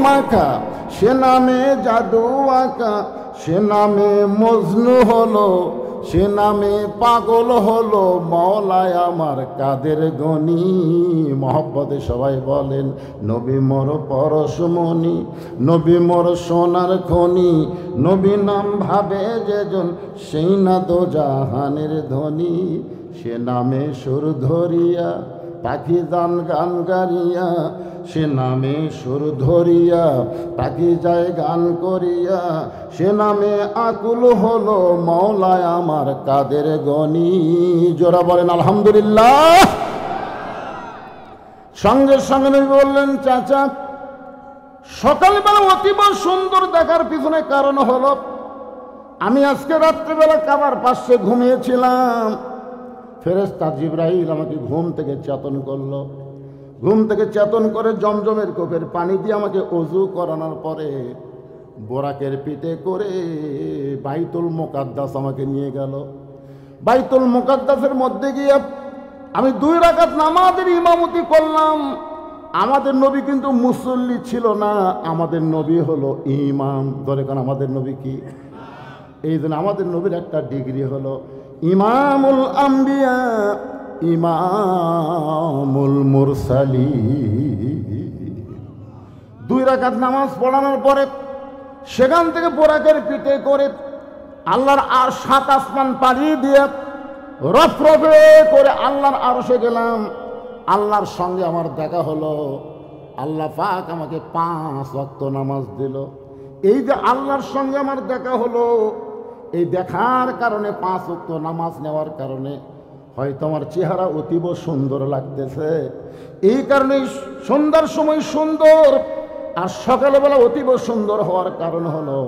মাখা, সে নামে জাদু আঁকা, সে নামে মজনু হলো, সে নামে পাগল হলো মওলায় আমার কাদের গনি। মহব্বতে সবাই বলেন নবী মোর পরশমণি, নবী মোর সোনার খনি, নবী নাম ভাবে যেজন সেই না দো জাহানের ধ্বনি। সে নামে সুর ধরিয়া পাখি যান গান গারিয়া, সে নামে সুর ধরিয়া পাখি যায় গান করিয়া, সে নামে আকুল হলো মওলায় আমার কাদের গনি। জোরা বলেন আলহামদুলিল্লাহ। সঙ্গে সঙ্গে নবী বললেন চাচা, সকালবেলা অতীব সুন্দর দেখার পিছনে কারণ হলো আমি আজকে রাত্রিবেলা কাবার পাশে ঘুমিয়েছিলাম। ফেরেশতা জিবরাইল আমাকে ঘুম থেকে চেতন করলো। ঘুম থেকে চেতন করে জমজমের কোপের পানি দিয়ে আমাকে ওযু করানোর পরে বোরাকের পিঠে করে বাইতুল মুকাদ্দাস আমাকে নিয়ে গেল। বাইতুল মুকাদ্দাসের মধ্যে গিয়ে আমি 2 রাকাত নামাজের ইমামতি করলাম। আমাদের নবী কিন্তু মুসল্লি ছিল না, আমাদের নবী হলো ইমাম। ধরে কারণ আমাদের নবী কি? এই জন্য আমাদের নবীর একটা ডিগ্রি হলো ইমামুল আম্বিয়া ইমামুল মুরসালিন। 2 রাকাত নামাজ পড়ানোর পরে সেখান থেকে বোরাকের পিঠে করে আল্লাহর আর 7 আসমান পাড়ি দিয়ে রফরফে করে আল্লাহর আরশে গেলাম। আল্লাহর সঙ্গে আমার দেখা হলো। আল্লাহ পাক আমাকে 5 ওয়াক্ত নামাজ দিল। এই যে আল্লাহর সঙ্গে আমার দেখা হলো, এই দেখার কারণে 5 ওয়াক্ত নামাজ নেওয়ার কারণে হয়তো আমার চেহারা অতীব সুন্দর লাগতেছে। এই কারণে সন্ধ্যার সময় সুন্দর আর সকালবেলা অতীব সুন্দর হওয়ার কারণ হলো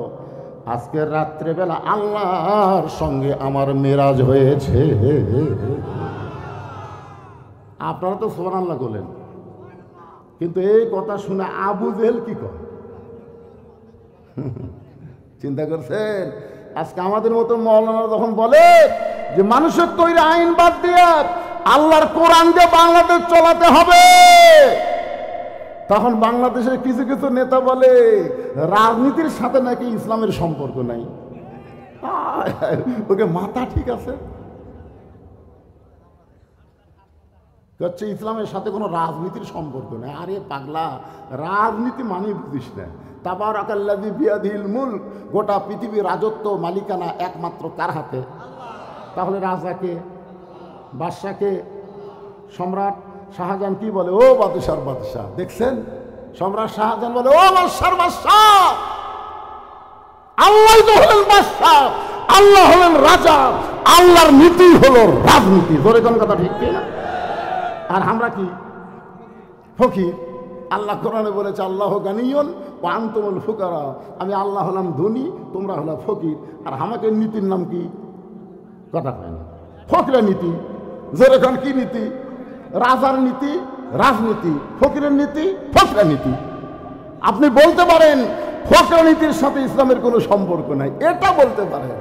আজকের রাত্রেবেলা আল্লাহর সঙ্গে আমার মেরাজ হয়েছে। আপনারা তো সুবহানাল্লাহ বলেন, কিন্তু এই কথা শুনে আবু জেহেল কি করে? চিন্তা করছেন? আজকে আমাদের মতো মাওলানা যখন বলে যে মানুষের তৈরি আইন বাদ দিয়ে আল্লাহর কোরআন দিয়ে বাংলাদেশ চলাতে হবে, তখন বাংলাদেশের কিছু কিছু নেতা বলে রাজনীতির সাথে নাকি ইসলামের সম্পর্ক নাই। ওকে মাথা ঠিক আছে, হচ্ছে ইসলামের সাথে কোনো রাজনীতির সম্পর্ক নেই। আরে পাগলা, রাজনীতি মানে বুঝিস না। তাবারাকাল্লাযী বিয়াদিহিল মুলক, গোটা পৃথিবীর রাজত্ব মালিকানা একমাত্র কার হাতে? তাহলে রাজাকে, বাদশাকে, সম্রাট শাহজাহান কি বলে? ও বাদশার বাদশাহ। দেখছেন, সম্রাট শাহজাহান বলে ও বাদশার বাদশাহ। আল্লাহ তো হলেন বাদশাহ, আল্লাহ হলেন রাজা, আল্লাহর নীতি হলো রাজনীতি। ধরে কোন কথা ঠিক না? আর আমরা কি? ফকির। আল্লাহ কোরআনে বলেছে আল্লাহ গানিয়ুন ওয়া আনতুমুল ফুকারা, আমি আল্লাহ হলাম ধনী, তোমরা হলো ফকির। আর আমাকে নীতির নাম কি? কথা হয় না, ফকিরের নীতি। যেরকম কি নীতি? রাজার নীতি রাজনীতি, ফকিরের নীতি ফকিরের নীতি। আপনি বলতে পারেন ফকিরের নীতির সাথে ইসলামের কোনো সম্পর্ক নাই, এটা বলতে পারেন,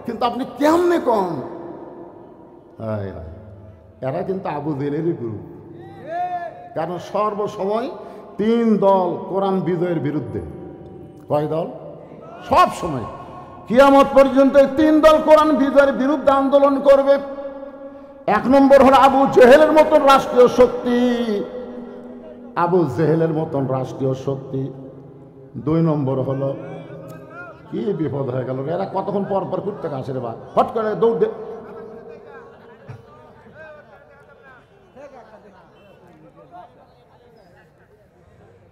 কিন্তু আপনি কেমনে কন? এরা কিন্তু আবু জেহেলেরই গ্রুপ। কারণ সর্বসময় 3 দল কোরআন বিজয়ের বিরুদ্ধে। কয় দল? সব সময় কিয়ামত পর্যন্ত 3 দল কোরআন বিজয়ের বিরুদ্ধে আন্দোলন করবে। 1 নম্বর হলো আবু জেহেলের মতন রাষ্ট্রীয় শক্তি, আবু জেহেলের মতন রাষ্ট্রীয় শক্তি। 2 নম্বর হলো, কি বিপদ হয়ে গেল, এরা কতক্ষণ পর পর করতে আসে রে বা, হট করে দৌড় দে।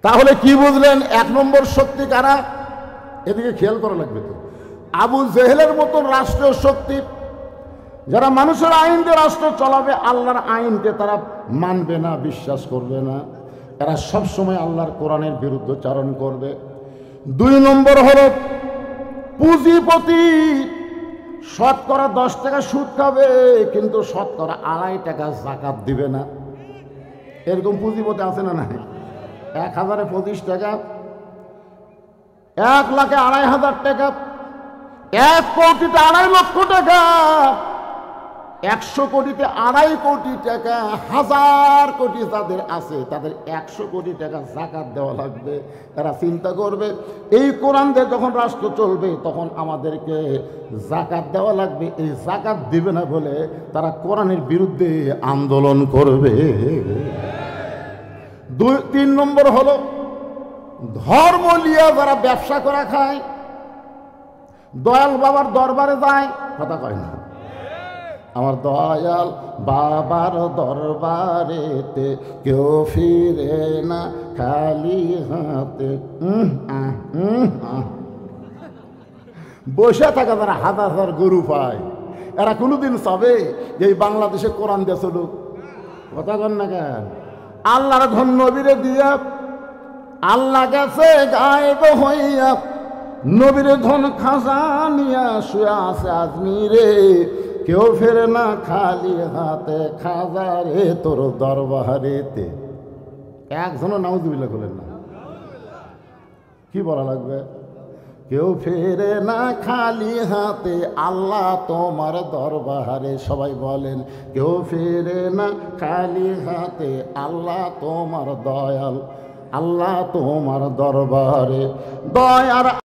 তাহলে কি বুঝলেন? 1 নম্বর শক্তি কারা? এদিকে খেয়াল করা লাগবে তো। আবু জেহেলের মতন রাষ্ট্রীয় শক্তি, যারা মানুষের আইন দিয়ে রাষ্ট্র চালাবে, আল্লাহর আইনকে তারা মানবে না, বিশ্বাস করবে না। এরা সবসময় আল্লাহর কোরআনের বিরুদ্ধচারণ করবে। 2 নম্বর হলো পুঁজিপতি, শতকরা 10 টাকা সুদ খাবে, কিন্তু শতকরা 2.5 টাকা যাকাত দিবে না। এরকম পুঁজিপতি আছে না? নাই? 1000-এ 25 টাকা, 1 লাখে 2,500 টাকা, 1 কোটিতে 2.5 লক্ষ টাকা, 100 কোটিতে 2.5 কোটি টাকা, 1000 কোটি যাদের আছে তাদের 100 কোটি টাকা যাকাত দেওয়া লাগবে। এরা চিন্তা করবে এই কোরআন দিয়ে যখন রাষ্ট্র চলবে তখন আমাদেরকে যাকাত দেওয়া লাগবে, এই যাকাত দিবে না বলে তারা কোরআনের বিরুদ্ধে আন্দোলন করবে। 3 নম্বর হলো ধর্ম নিয়ে যারা ব্যবসা করা খায়, দয়াল বাবার দরবারে যায়, কথা কয় না, আমার দয়াল বাবার দরবারেতে কেউ ফিরে না খালি হাতে। বসে থাকা যারা 1000 গরু পায়, এরা কোনোদিন চাবে যে এই বাংলাদেশে কোরআন দিয়ে চলুক? কথা কন না কেন? আল্লাহর ধন নবীরে দিয়া আল্লাহ গেছে গায়েব হইয়া, নবীরে ধন খাজা নিয়া শুয়ে আছে আজমিরে, কেউ ফেরে না খালি হাতে খাজা রে তোর দরবারেতে। একজনও নাউজুবিল্লাহ করলেন না। কি বলা লাগবে? কেউ ফেরে না খালি হাতে আল্লাহ তোমার দরবারে। সবাই বলেন, কেউ ফেরে না খালি হাতে আল্লাহ তোমার দয়াল, আল্লাহ তোমার দরবারে। দয়ার